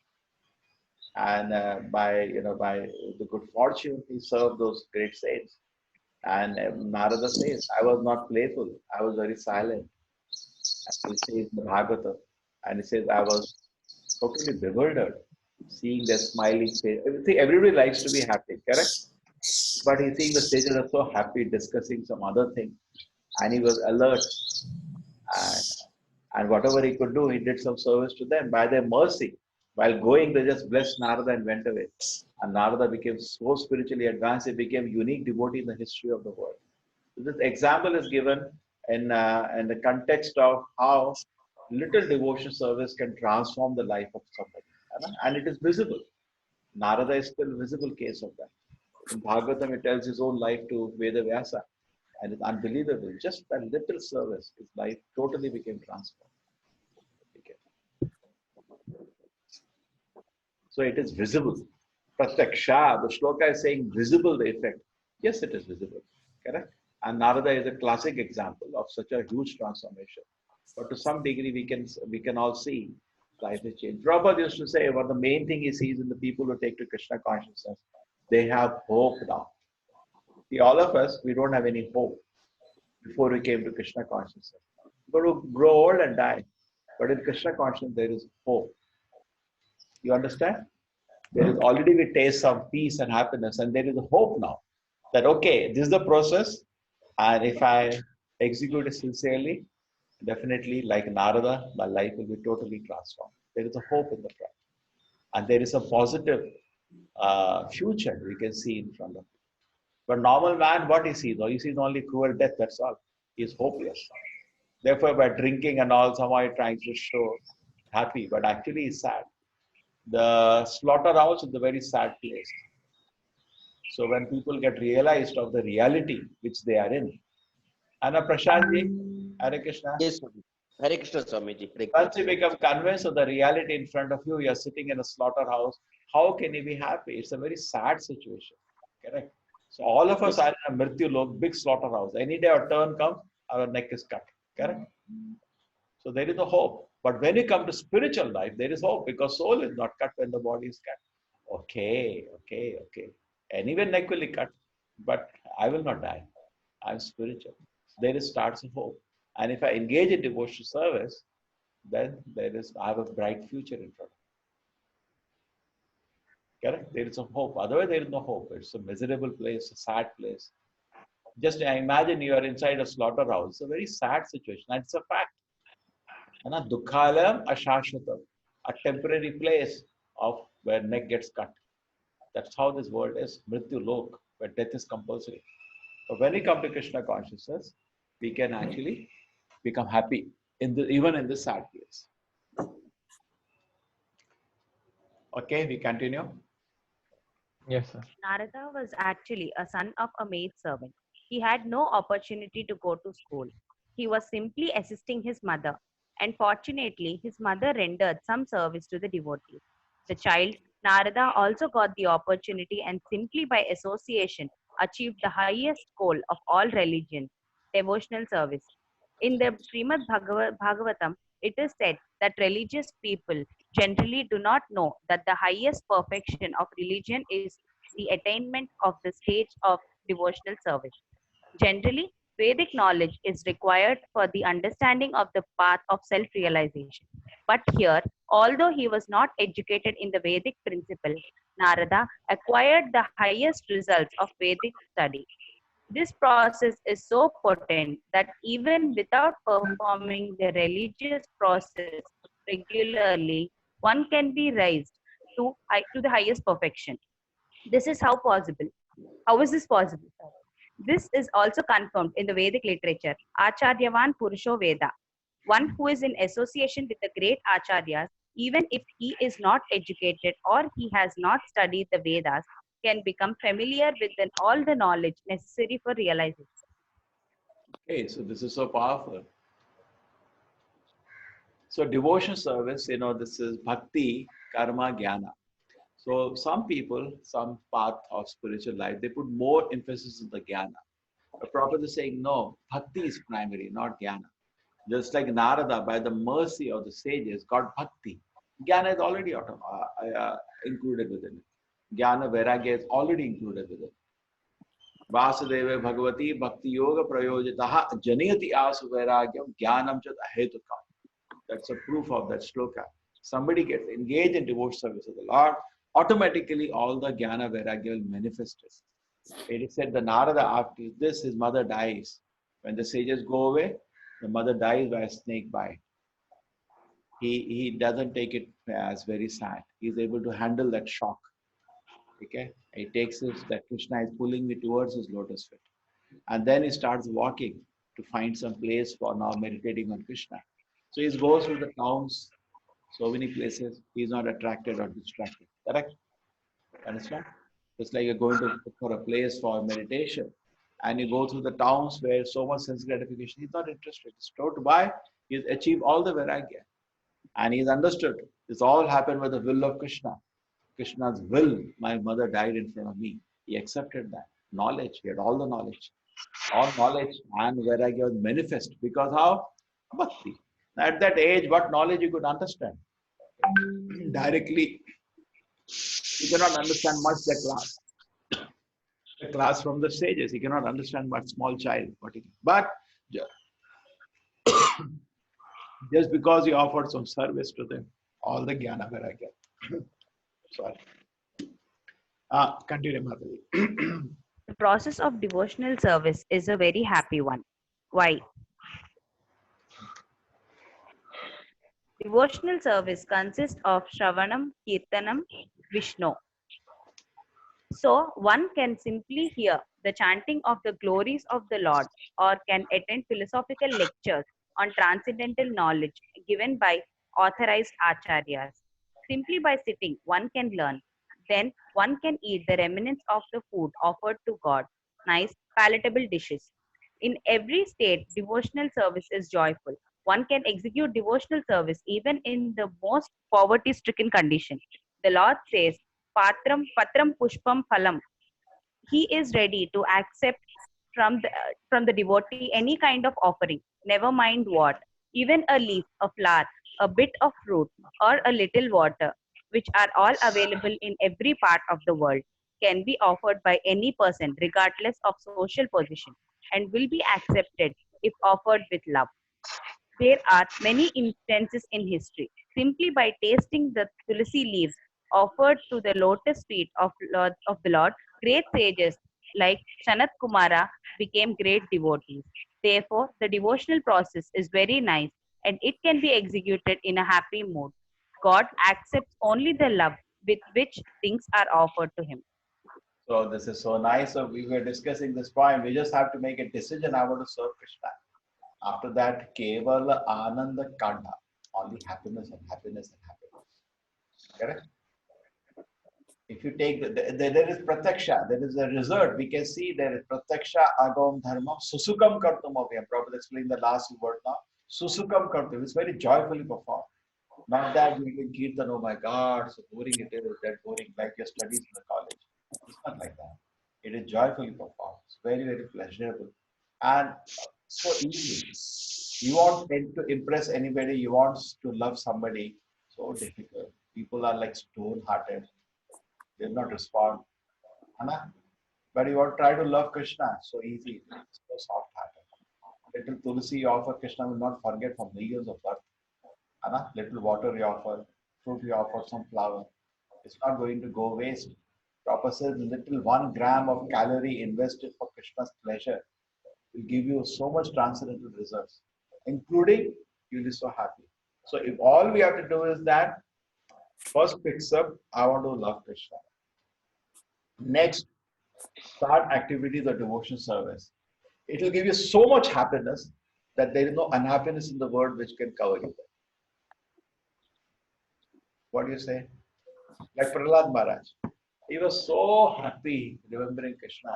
And by the good fortune, he served those great saints. And Narada says, I was not playful. I was very silent. And he says in the Bhagavatam, and he says, I was totally bewildered, seeing their smiling face. Everybody likes to be happy, correct? But he's seeing the sages are so happy discussing some other thing, and he was alert. And whatever he could do, he did some service to them by their mercy. While going, they just blessed Narada and went away. And Narada became so spiritually advanced, he became a unique devotee in the history of the world. So this example is given in the context of how little devotion service can transform the life of somebody. And it is visible. Narada is still a visible case of that. In Bhagavatam, it tells his own life to Veda Vyasa. And it's unbelievable. Just that little service, his life totally became transformed. So it is visible. Prataksha, the shloka is saying visible the effect. Yes, it is visible. Correct? And Narada is a classic example of such a huge transformation. But to some degree, we can all see life has changed. Prabhupada used to say, the main thing he sees in the people who take to Krishna consciousness, they have hope now. See, all of us, we don't have any hope before we came to Krishna consciousness. You're going to grow old and die. But in Krishna consciousness, there is hope. You understand? There is already we taste some peace and happiness, and there is a hope now that okay, this is the process, and if I execute it sincerely, definitely like Narada, my life will be totally transformed. There is a hope in the front, and there is a positive future we can see in front of him. But normal man, what he sees? He sees only cruel death. That's all. He is hopeless. Therefore, by drinking and all, somehow he tries to show happy, but actually he's sad. The slaughterhouse is a very sad place. So when people get realized of the reality which they are in, and Prashadji, Hare Krishna. Yes, Swami. Hare Krishna, Swamiji. Once you become convinced of the reality in front of you, you are sitting in a slaughterhouse. How can you be happy? It's a very sad situation. Correct. So all of us are in a Mrityu Lok, big slaughterhouse. Any day our turn comes, our neck is cut. Correct. So there is a hope. But when you come to spiritual life, there is hope because soul is not cut when the body is cut. Okay. Anyway, neck will be cut, but I will not die. I'm spiritual. There is starts a hope. And if I engage in devotional service, then I have a bright future in front of me. Correct? There is a hope. Otherwise, there is no hope. It's a miserable place, a sad place. Just imagine you are inside a slaughterhouse. It's a very sad situation. And it's a fact. Dukhalayam ashashvatam, a temporary place of where neck gets cut. That's how this world is. Mrityu Lok, where death is compulsory. But when we come to Krishna consciousness, we can actually become happy even in this sad place. Okay, we continue. Yes, sir. Narada was actually a son of a maid servant. He had no opportunity to go to school. He was simply assisting his mother. And fortunately, his mother rendered some service to the devotees. The child, Narada, also got the opportunity and simply by association achieved the highest goal of all religions, devotional service. In the Srimad Bhagavatam, it is said that religious people generally do not know that the highest perfection of religion is the attainment of the stage of devotional service. Generally, Vedic knowledge is required for the understanding of the path of self-realization. But here, although he was not educated in the Vedic principle, Narada acquired the highest results of Vedic study. This process is so potent that even without performing the religious process regularly, one can be raised to the highest perfection. This is how possible. How is this possible? This is also confirmed in the Vedic literature. Acharyavan Purusho Veda. One who is in association with the great Acharyas, even if he is not educated or he has not studied the Vedas, can become familiar with all the knowledge necessary for realization. Okay, so this is so powerful. So devotion service, this is bhakti, karma, jnana. So some people, some path of spiritual life, they put more emphasis on the jnana. The Prabhupada is saying, no, bhakti is primary, not jnana. Just like Narada, by the mercy of the sages, got bhakti. Jnana is already included within it. Jnana, vairagya is already included within it. Vasudeva Bhagavati Bhakti Yoga Prayojitaha Janiyati Asu Vairagyam Jnanam Chat Ahetukam. That's a proof of that shloka. Somebody gets engaged in devotional service of the Lord, automatically all the Jnana Vairagya will manifest. It is said that Narada, after this, his mother dies. When the sages go away, the mother dies by a snake bite. He doesn't take it as very sad. He's able to handle that shock. Okay, he takes it that Krishna is pulling me towards his lotus feet, and then he starts walking to find some place for now meditating on Krishna. So he goes through the towns, so many places. He's not attracted or distracted. Correct? Understand? It's like you're going to look for a place for meditation, and you go through the towns where so much sense gratification. He's not interested. He's told why he's achieved all the vairagya, and he's understood this all happened with the will of Krishna. Krishna's will, my mother died in front of me. He accepted that. Knowledge, he had all the knowledge. All knowledge and vairagya was manifest. Because how? Bhakti. At that age, what knowledge you could understand? Directly, you cannot understand much the class. The class from the sages, you cannot understand much small child. But Just because you offered some service to them, all the jnana vairagya. Sorry. Continue, Madhavi. The process of devotional service is a very happy one. Why? Devotional service consists of Shravanam, Kirtanam, Vishnu. So one can simply hear the chanting of the glories of the Lord or can attend philosophical lectures on transcendental knowledge given by authorized acharyas. Simply by sitting, one can learn. Then one can eat the remnants of the food offered to God, nice, palatable dishes. In every state, devotional service is joyful. One can execute devotional service even in the most poverty-stricken condition. The Lord says, Patram Pushpam Phalam. He is ready to accept from the devotee any kind of offering, never mind what, even a leaf, a flower, a bit of fruit, or a little water, which are all available in every part of the world, can be offered by any person regardless of social position and will be accepted if offered with love. There are many instances in history. Simply by tasting the tulsi leaves offered to the lotus feet of the Lord, great sages like Sanat Kumara became great devotees. Therefore, the devotional process is very nice and it can be executed in a happy mood. God accepts only the love with which things are offered to Him. So this is so nice. So we were discussing this point. We just have to make a decision. I want to serve Krishna. After that, Kevala Ananda Kanda. Only happiness and happiness and happiness. Correct? If you take, there is Pratyaksha, there is a result. We can see there is Pratyaksha Agam Dharma, Susukam Kartum Abhyam. Prabhupada explained the last word now. Susukam Kartum. It's very joyfully performed. Not that we can Kirtan, oh my God, so boring it is, that boring, like your studies in the college. It's not like that. It is joyfully performed. It's very, very pleasurable. And so easy. You want to impress anybody, you want to love somebody, so difficult. People are like stone-hearted. They will not respond. Anna? But you want to try to love Krishna, so easy. It's so soft-hearted. Little tulsi you offer, Krishna will not forget for millions of births. Anna? Little water you offer, fruit you offer, some flower. It's not going to go waste. Prabhupada says little 1 gram of calorie invested for Krishna's pleasure will give you so much transcendental results, including you'll be so happy. So if all we have to do is that, first picks up, I want to love Krishna. Next, start activities of devotion service. It will give you so much happiness that there is no unhappiness in the world which can cover you. What do you say? Like Prahlad Maharaj. He was so happy remembering Krishna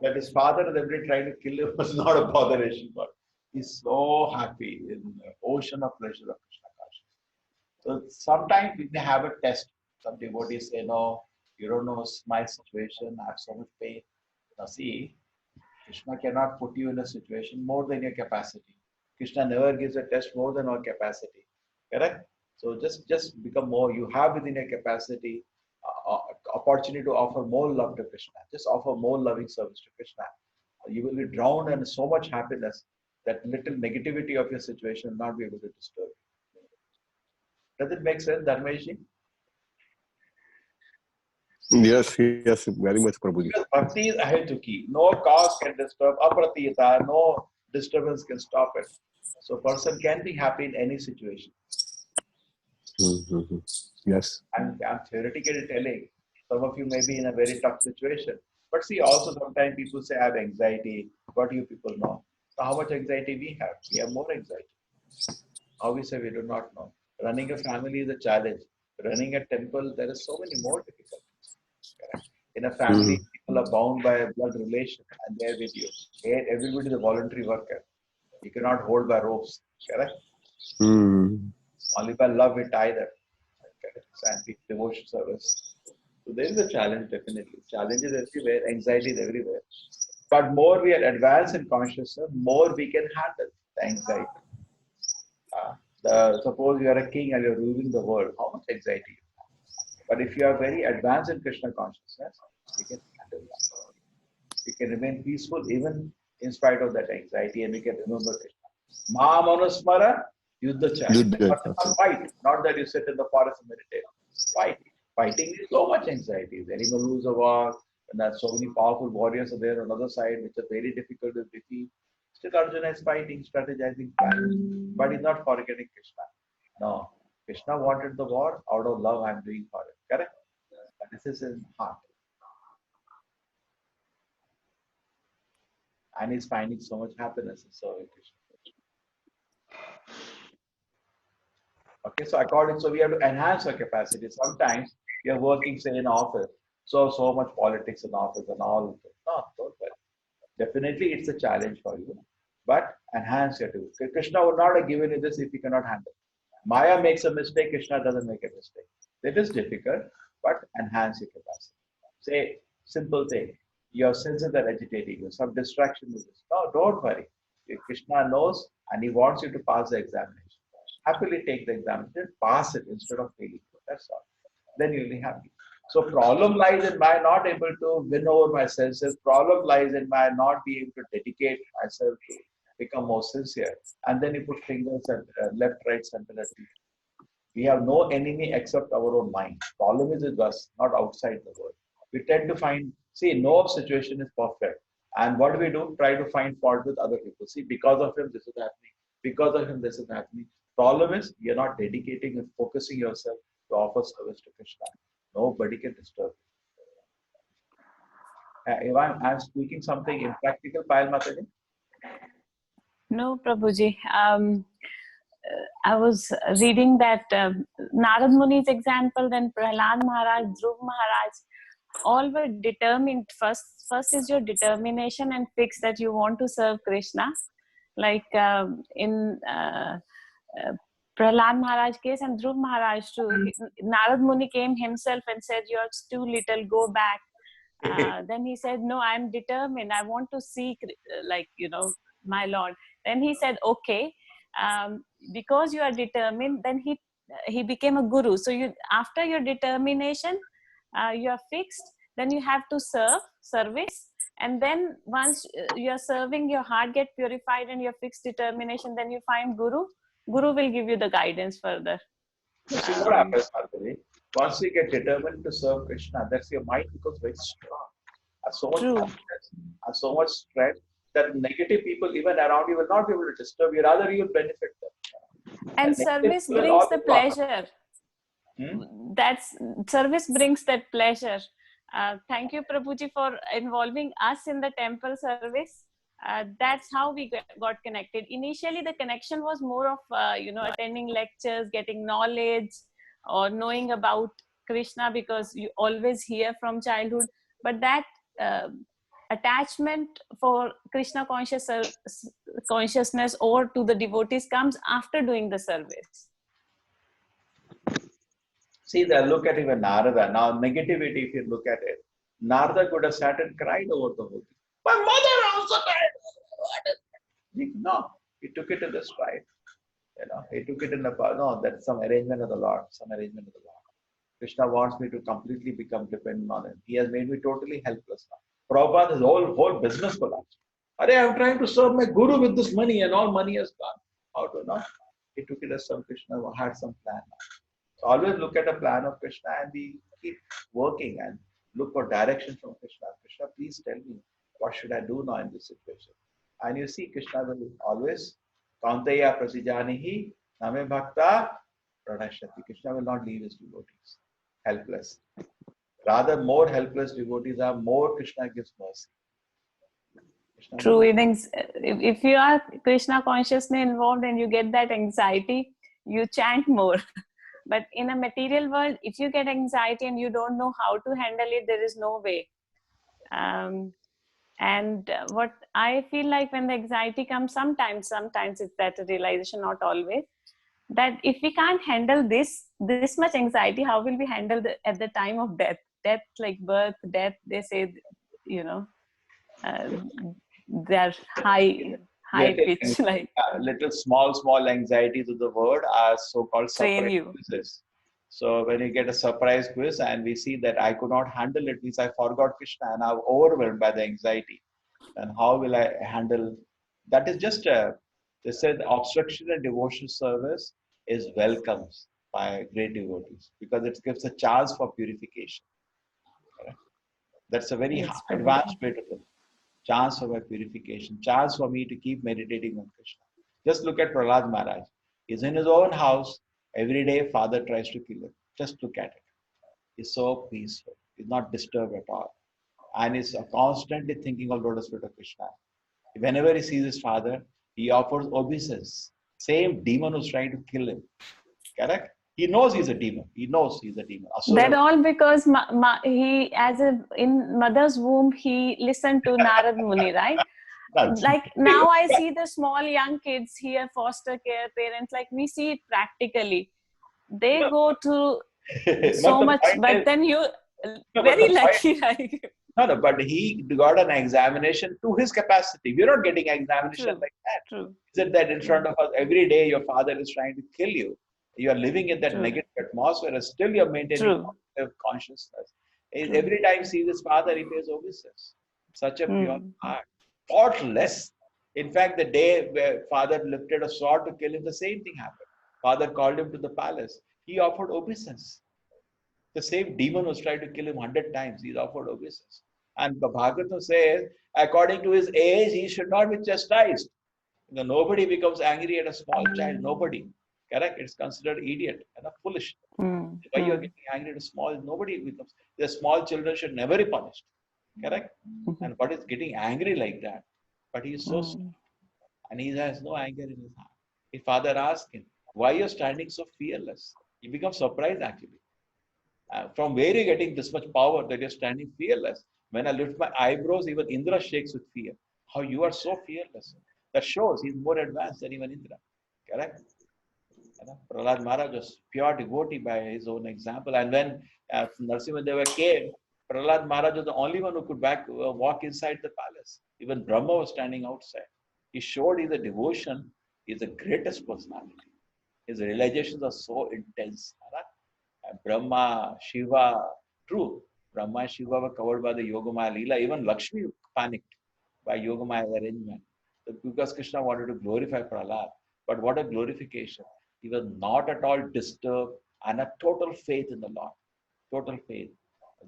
that his father and everybody trying to kill him was not a botheration for him. He's so happy in the ocean of pleasure of Krishna consciousness. So sometimes we may have a test. Some devotees say, no, you don't know my situation, I have so much pain. Now see, Krishna cannot put you in a situation more than your capacity. Krishna never gives a test more than our capacity. Correct? So just become more. You have within your capacity opportunity to offer more love to Krishna. Just offer more loving service to Krishna. You will be drowned in so much happiness that little negativity of your situation will not be able to disturb you. Does it make sense, Dharmeshi? Yes, very much, Prabhuji. Because bhakti is ahetuki. No cause can disturb. Apratiyata, no disturbance can stop it. So person can be happy in any situation. Mm-hmm. Yes. I'm theoretically telling, some of you may be in a very tough situation. But see, also sometimes people say, I have anxiety. What do you people know? So how much anxiety we have? We have more anxiety. How we say we do not know. Running a family is a challenge. Running a temple, there are so many more difficulties. Correct? In a family, people are bound by a blood relation and they're with you. Everybody is a voluntary worker. You cannot hold by ropes. Correct? Only by love we tie them. And devotion service. So there is a challenge, definitely. Challenges everywhere, anxiety is everywhere. But more we are advanced in consciousness, more we can handle the anxiety. Suppose you are a king and you are ruling the world, how much anxiety you have? But if you are very advanced in Krishna consciousness, you can handle that. You can remain peaceful even in spite of that anxiety and you can remember Krishna. Ma manusmara Yuddha challenge. Not fight. Not that you sit in the forest and meditate. Fight. Fighting is so much anxiety. The animal lose a war, and there's so many powerful warriors are there on the other side, which are very difficult to defeat. Still, Arjuna is fighting, strategizing, planning, but he's not forgetting Krishna. No, Krishna wanted the war. Out of love, I'm doing for it. Correct? And this is his heart. And he's finding so much happiness in serving Krishna. Okay, so we have to enhance our capacity. Sometimes we are working, say, in office, so much politics in office and all. No, don't worry. Definitely, it's a challenge for you, but enhance your tools. Krishna would not have given you this if you cannot handle it. Maya makes a mistake, Krishna doesn't make a mistake. It is difficult, but enhance your capacity. Say, simple thing. Your senses are agitating you. Some distraction is this. No, don't worry. Krishna knows and he wants you to pass the examination. Happily take the examination, pass it instead of failing. That's all. Then you'll be happy. So problem lies in my not able to win over my senses. Problem lies in my not being able to dedicate myself to become more sincere. And then you put fingers at left, right, center, left. We have no enemy except our own mind. Problem is with us, not outside the world. We tend to find, see, no situation is perfect. And what do? Try to find fault with other people. See, because of him, this is happening. Because of him, this is happening. Problem is, you're not dedicating and focusing yourself to offer service to Krishna. Nobody can disturb you. If I'm speaking something impractical, Payal Mataji? No, Prabhuji. I was reading that Narad Muni's example, then Prahlad Maharaj, Dhruv Maharaj, all were determined. First is your determination and fix that you want to serve Krishna. Like in Prahlad Maharaj case and Dhruv Maharaj too. Narad Muni came himself and said, "You're too little, go back." Then he said, "No, I'm determined. I want to seek, my Lord." Then he said, "Okay, because you are determined." Then he became a guru. So after your determination, you are fixed. Then you have to service. And then once you are serving, your heart get purified and your fixed determination, then you find Guru. Guru will give you the guidance further. See what happens, Madhuri? Once you get determined to serve Krishna, that's your mind becomes very strong. So much confidence, so much strength that negative people even around you will not be able to disturb you, rather you will benefit them. And service brings the pleasure. Service brings that pleasure. Thank you, Prabhuji, for involving us in the temple service. That's how we got connected. Initially, the connection was more of, attending lectures, getting knowledge, or knowing about Krishna because you always hear from childhood. But that attachment for Krishna consciousness or to the devotees comes after doing the service. See, look at even Narada. Now, negativity, if you look at it, Narada could have sat and cried over the whole thing. My mother also died. No, he took it in the stride. He took it in the, no, that's some arrangement of the Lord, Krishna wants me to completely become dependent on him. He has made me totally helpless now. Prabhupada, his whole business collapsed. I'm trying to serve my guru with this money and all money has gone. How to know? He took it as some Krishna had some plan now. So always look at a plan of Krishna and we keep working and look for direction from Krishna. Krishna, please tell me, what should I do now in this situation? And you see, Krishna will always, Kaunteya prasijanihi name bhakta pranashati. Krishna will not leave his devotees helpless. Rather, more helpless devotees are, more Krishna gives mercy. True. If you are Krishna consciously involved and you get that anxiety, you chant more. But in a material world, if you get anxiety and you don't know how to handle it, there is no way. And what I feel like when the anxiety comes, sometimes it's that realization, not always, that if we can't handle this much anxiety, how will we handle at the time of death? Death, like birth, death, they say, they're high pitch, like little small anxieties of the world are so-called surprise quizzes. So when you get a surprise quiz and we see that I could not handle it, means I forgot Krishna and I'm overwhelmed by the anxiety. And how will I handle? That is just They said the obstruction in devotional service is welcomed by great devotees because it gives a chance for purification. Correct? That's a very Yes, advanced Prabhuji. way to put it. Chance for my purification, chance for me to keep meditating on Krishna. Just look at Prahlad Maharaj. He's in his own house. Every day, father tries to kill him. Just look at it. He's so peaceful. He's not disturbed at all. And he's constantly thinking of Lotus feet of Krishna. Whenever he sees his father, he offers obeisance. Same demon who's trying to kill him. Correct? He knows he's a demon. He knows he's a demon. That Asura. all because he, as a in mother's womb, he listened to Narad Muni, right? That's Like now I see the small young kids here, foster care parents, like we see it practically. They go to so the much, point but is, then you no, but very the point, lucky, like no, but he got an examination to his capacity. We're not getting an examination true, like that. true. Is it that in front of us every day your father is trying to kill you? You are living in that True. negative atmosphere, and still you're maintaining True. positive consciousness. True. Every time he sees his father, he pays obeisance. Such a pure Mm. heart. Thoughtless. In fact, the day where father lifted a sword to kill him, the same thing happened. Father called him to the palace. He offered obeisance. The same demon was trying to kill him 100 times. He's offered obeisance. And the Bhagavatam says, according to his age, he should not be chastised. Nobody becomes angry at a small child. Nobody. Correct? It's considered idiot and a foolish. Mm. Why you are Mm. getting angry at a small? Nobody becomes. The small children should never be punished. Correct? And what is getting angry like that? But he is so Mm. and he has no anger in his heart. His father asked him, why you're standing so fearless? He becomes surprised actually. From where are you getting this much power that you're standing fearless? When I lift my eyebrows, even Indra shakes with fear. How you are so fearless. That shows he's more advanced than even Indra. Correct? Prahlad Maharaj was pure devotee by his own example. And when Narasimha Deva came, Prahlad Maharaj was the only one who could walk inside the palace. Even Brahma was standing outside. He showed his devotion. He's the greatest personality. His realizations are so intense. Brahma, Shiva, true. Brahma and Shiva were covered by the Yogamaya Leela. Even Lakshmi panicked by Yogamaya arrangement. Because Krishna wanted to glorify Prahlad. But what a glorification. He was not at all disturbed and a total faith in the Lord. Total faith.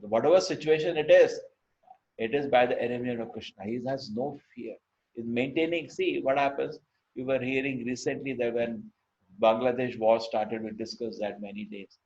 Whatever situation it is by the enemy of Krishna. He has no fear. He's maintaining. See what happens. We were hearing recently that when Bangladesh war started, we discussed that many days.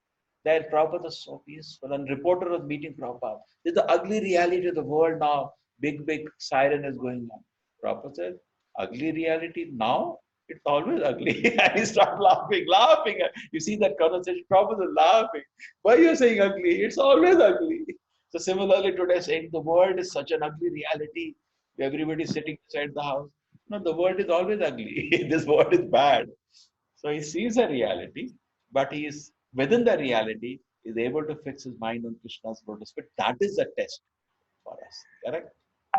That Prabhupada is so peaceful. And reporter was meeting Prabhupada. This is the ugly reality of the world now. Big siren is going on. Prabhupada said, ugly reality now? It's always ugly. And he started laughing. You see that conversation, Prabhupada is laughing. Why are you saying ugly? It's always ugly. So similarly today saying the world is such an ugly reality. Everybody is sitting inside the house. No, the world is always ugly. This world is bad. So he sees a reality, but he is within the reality, is able to fix his mind on Krishna's lotus feet. That is the test for us. Correct?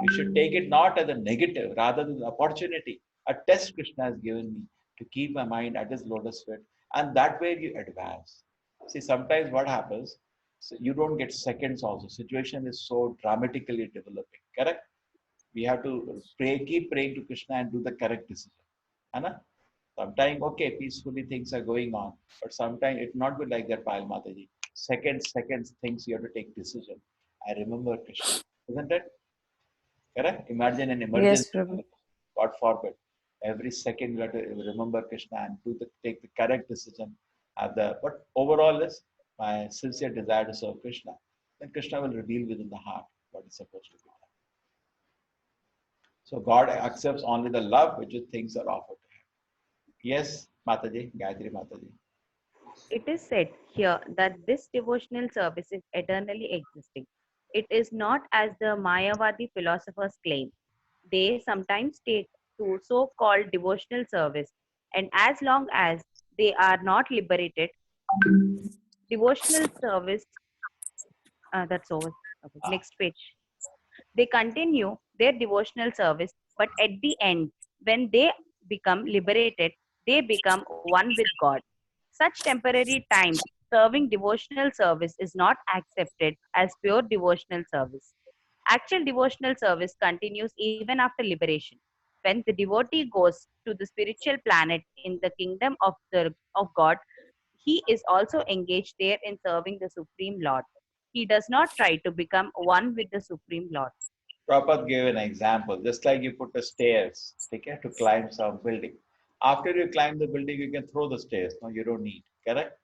We should take it not as a negative, rather than an opportunity. A test Krishna has given me to keep my mind at his lotus feet. And that way you advance. See, sometimes what happens, so you don't get seconds also. Situation is so dramatically developing. Correct? We have to pray, keep praying to Krishna and do the correct decision. Anna? Sometimes, okay, peacefully things are going on, but sometimes it not be like that, Payal Mataji. Seconds, things you have to take decision. I remember Krishna, isn't it? Correct? Imagine an Yes, emergency, Prabhu. God forbid. Every second you have to remember Krishna and take the correct decision. But overall is my sincere desire to serve Krishna. Then Krishna will reveal within the heart what is supposed to be done. So God accepts only the love which things are offered to him. Yes, Mataji, Gayatri Mataji. It is said here that this devotional service is eternally existing. It is not as the Mayavadi philosophers claim. They sometimes take to so-called devotional service, and as long as they are not liberated, devotional service, that's over. Okay, next page. They continue their devotional service, but at the end, when they become liberated, they become one with God. Such temporary times serving devotional service is not accepted as pure devotional service. Actual devotional service continues even after liberation. When the devotee goes to the spiritual planet in the kingdom of God, he is also engaged there in serving the Supreme Lord. He does not try to become one with the Supreme Lord. Prabhupada gave an example, just like you put the stairs, okay, to climb some building. After you climb the building, you can throw the stairs. No, you don't need, correct?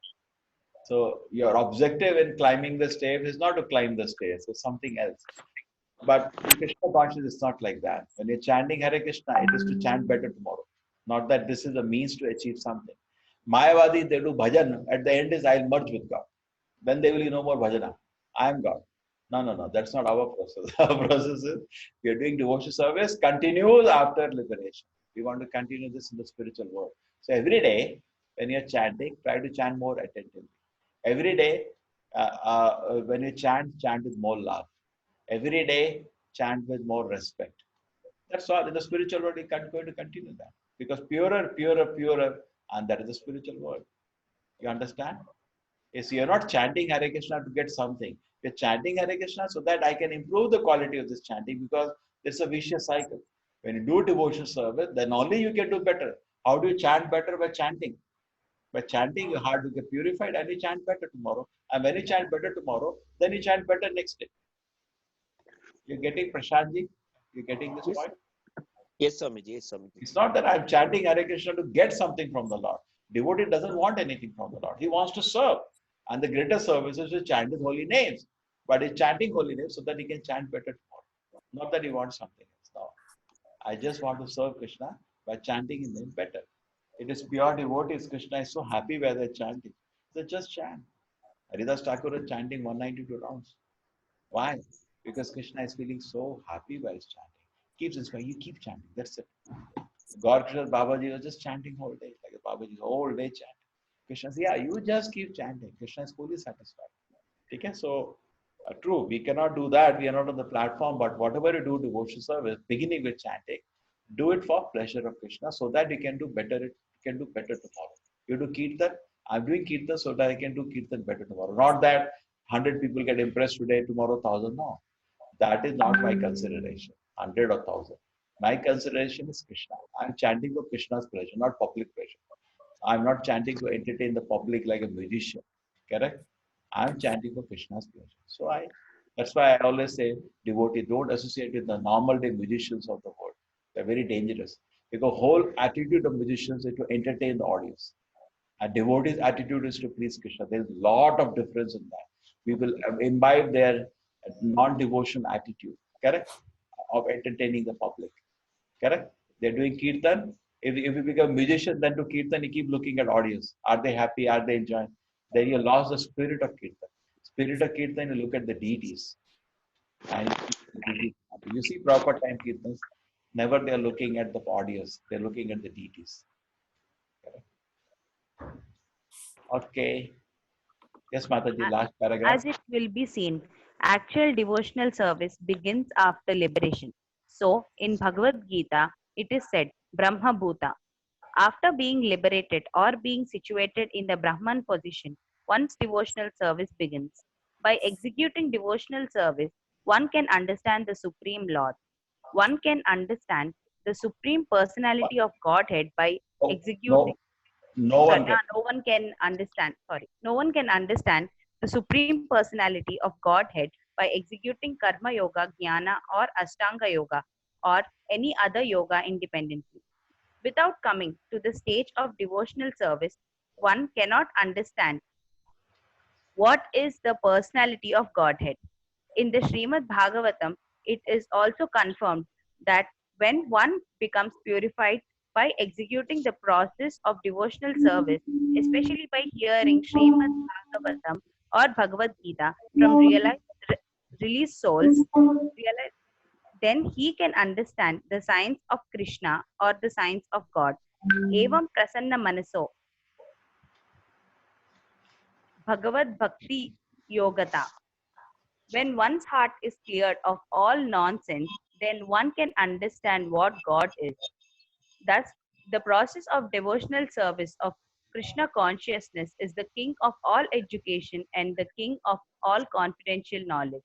So your objective in climbing the stairs is not to climb the stairs, it's something else. But in Krishna consciousness, it's not like that. When you're chanting Hare Krishna, it is to chant better tomorrow. Not that this is a means to achieve something. Mayavadi, they do bhajan. At the end is I'll merge with God. Then they will be no more bhajana. I am God. No. That's not our process. Our process is we are doing devotional service, continues after liberation. We want to continue this in the spiritual world. So every day, when you're chanting, try to chant more attentively. Every day, when you chant with more love. Every day, chant with more respect. That's all. In the spiritual world, we can't going to continue that. Because purer, and that is the spiritual world. You understand? Yes, you're not chanting Hare Krishna to get something. You're chanting Hare Krishna so that I can improve the quality of this chanting because it's a vicious cycle. When you do devotional service, then only you can do better. How do you chant better? By chanting. By chanting, your heart will get purified and you chant better tomorrow. And when you chant better tomorrow, then you chant better next day. You're getting Prashantji? You're getting this point? Yes, Swamiji. Yes, Swamiji. It's not that I'm chanting Hare Krishna to get something from the Lord. Devotee doesn't want anything from the Lord. He wants to serve. And the greatest service is to chant his holy names. But he's chanting holy names so that he can chant better tomorrow. Not that he wants something else. No. I just want to serve Krishna by chanting his name better. It is pure devotees. Krishna is so happy where they're chanting. They just chant. Haridas Thakur is chanting 192 rounds. Why? Because Krishna is feeling so happy while chanting. Keeps inspiring. You keep chanting. That's it. God Krishna Babaji was just chanting whole day. Like Babaji whole day chanting. Krishna says, yeah, you just keep chanting. Krishna is fully satisfied. Okay? So, true, we cannot do that. We are not on the platform. But whatever you do devotional service, beginning with chanting, do it for pleasure of Krishna so that you can do better. You can do better tomorrow. You do Kirtan. I'm doing Kirtan so that I can do Kirtan better tomorrow. Not that 100 people get impressed today, tomorrow 1,000. No. That is not my consideration. 100 or 1,000. My consideration is Krishna. I'm chanting for Krishna's pleasure, not public pleasure. I'm not chanting to entertain the public like a musician. Correct? I'm chanting for Krishna's pleasure. So that's why I always say, devotee, don't associate with the normal day musicians of the world. They're very dangerous. Because whole attitude of musicians is to entertain the audience. And devotee's attitude is to please Krishna. There's a lot of difference in that. We will imbibe their non-devotional attitude, correct? Of entertaining the public, correct? They're doing Kirtan. If you become musician, then to Kirtan, you keep looking at audience. Are they happy? Are they enjoying? Then you lost the spirit of Kirtan. Spirit of Kirtan, you look at the deities. And you see proper time Kirtans, never they're looking at the audience. They're looking at the deities. Correct? Okay. Yes, Mataji, last paragraph. As it will be seen, actual devotional service begins after liberation. So, in Bhagavad Gita, it is said, Brahma Bhuta. After being liberated or being situated in the Brahman position, one's devotional service begins. By executing devotional service, one can understand the Supreme Lord. One can understand the Supreme Personality of Godhead by executing. No one can understand. No one can understand the Supreme Personality of Godhead by executing Karma Yoga, Jnana, or Ashtanga Yoga, or any other yoga independently. Without coming to the stage of devotional service, one cannot understand what is the personality of Godhead. In the Srimad Bhagavatam, it is also confirmed that when one becomes purified by executing the process of devotional service, especially by hearing Srimad Bhagavatam or Bhagavad Gita from released souls, then he can understand the signs of Krishna or the signs of God. Evam prasanna manaso Bhagavad Bhakti Yogata. When one's heart is cleared of all nonsense, then one can understand what God is. Thus, the process of devotional service of Krishna consciousness is the king of all education and the king of all confidential knowledge.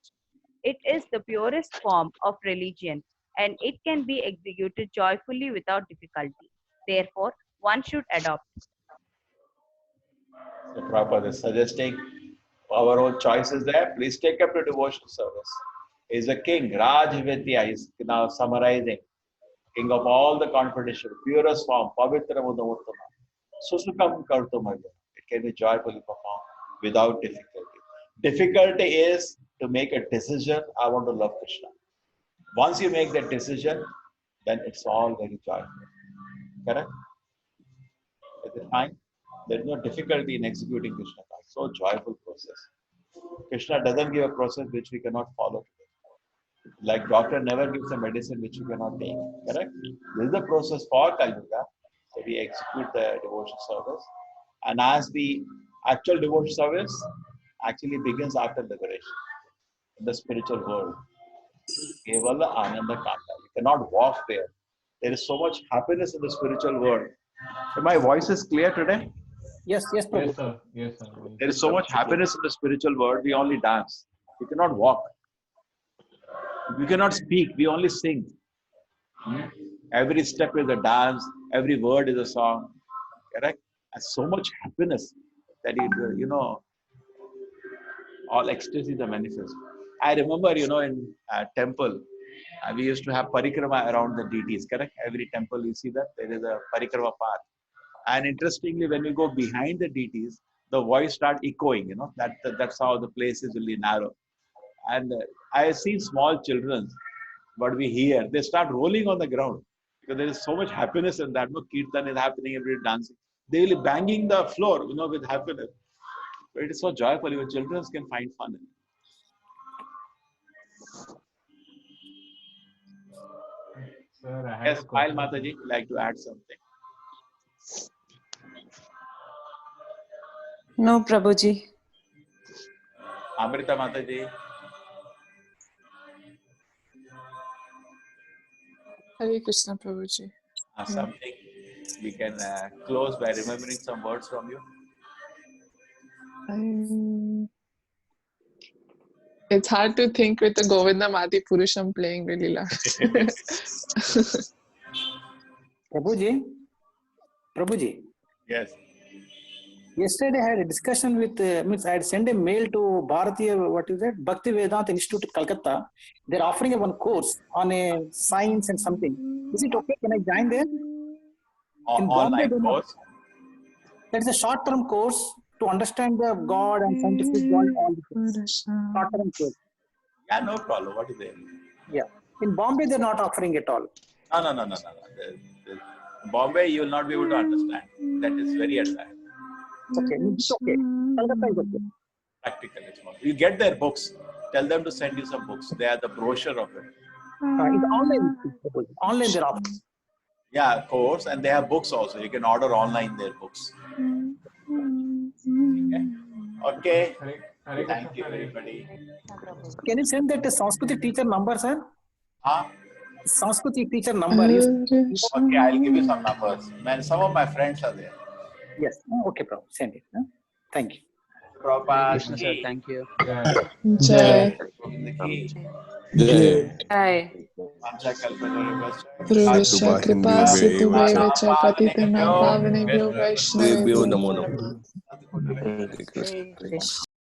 It is the purest form of religion and it can be executed joyfully without difficulty. Therefore, one should adopt. So Prabhupada is suggesting our own choices there. Please take up to devotional service. He is a king. Raj Vidya is now summarizing. King of all the confidential, purest form, Pavitra Mudamuttama, Susukam Kartumaya. It can be joyfully performed without difficulty. Difficulty is to make a decision, I want to love Krishna. Once you make that decision, then it's all very joyful. Correct? Is it fine? There is no difficulty in executing Krishna. So joyful process. Krishna doesn't give a process which we cannot follow. Like doctor never gives a medicine which you cannot take. Correct? This is the process for Kali Yuga. So we execute the devotion service. And as the actual devotion service actually begins after liberation in the spiritual world. Kevala Ananda Kanta. You cannot walk there. There is so much happiness in the spiritual world. So my voice is clear today? Yes, yes, Prabhu. Yes, sir. Yes, sir. There is so much happiness in the spiritual world, we only dance. We cannot walk. We cannot speak, we only sing. Every step is a dance, every word is a song. Correct? And so much happiness that all ecstasy is manifest. I remember, in temple, we used to have parikrama around the deities. Correct? Every temple, you see that there is a parikrama path. And interestingly, when we go behind the deities, the voice starts echoing. That's how the place is really narrow. And I have seen small children, what we hear, they start rolling on the ground because there is so much happiness in that. No kirtan is happening, everybody dancing. They will be banging the floor, with happiness. But it is so joyful. Even children can find fun in it. Sir, I have Yes, a Payal question. Mataji, would like to add something. No, Prabhuji. Amrita Mataji. Hare Krishna, Prabhuji. Something we can close by remembering some words from you. It's hard to think with the Govindam Adi Purusham playing really loud. Prabhuji. Yes. Yesterday I had a discussion with, I had sent a mail to Bharatiya, Bhakti Vedanta Institute, Calcutta. They're offering one course on a science and something. Is it okay? Can I join there? Online course? That is a short-term course to understand the God and scientific God, all the short-term course. Yeah, no problem. What is it? Yeah. In Bombay, they're not offering at all. No. In Bombay, you will not be able to understand. That is very advanced. Okay, it's okay. Calcutta is okay. Practical. You get their books. Tell them to send you some books. They are the brochure of it. It's online. Online they're offering. Yeah, course. And they have books also. You can order online their books. Okay. Thank you, everybody. Can you send that Sanskrit teacher number, sir? Sanskrit teacher number. Okay, I'll give you some numbers. Man, some of my friends are there. Yes. Okay, bro. Send it. Thank you. Prabhupada. Krishna sir, thank you. Jai. Hi. Purusha Kripa Sindhuveva cha Patitanam Pavanebhyo Vaishnavebhyo Namo Namo. Hare Krishna.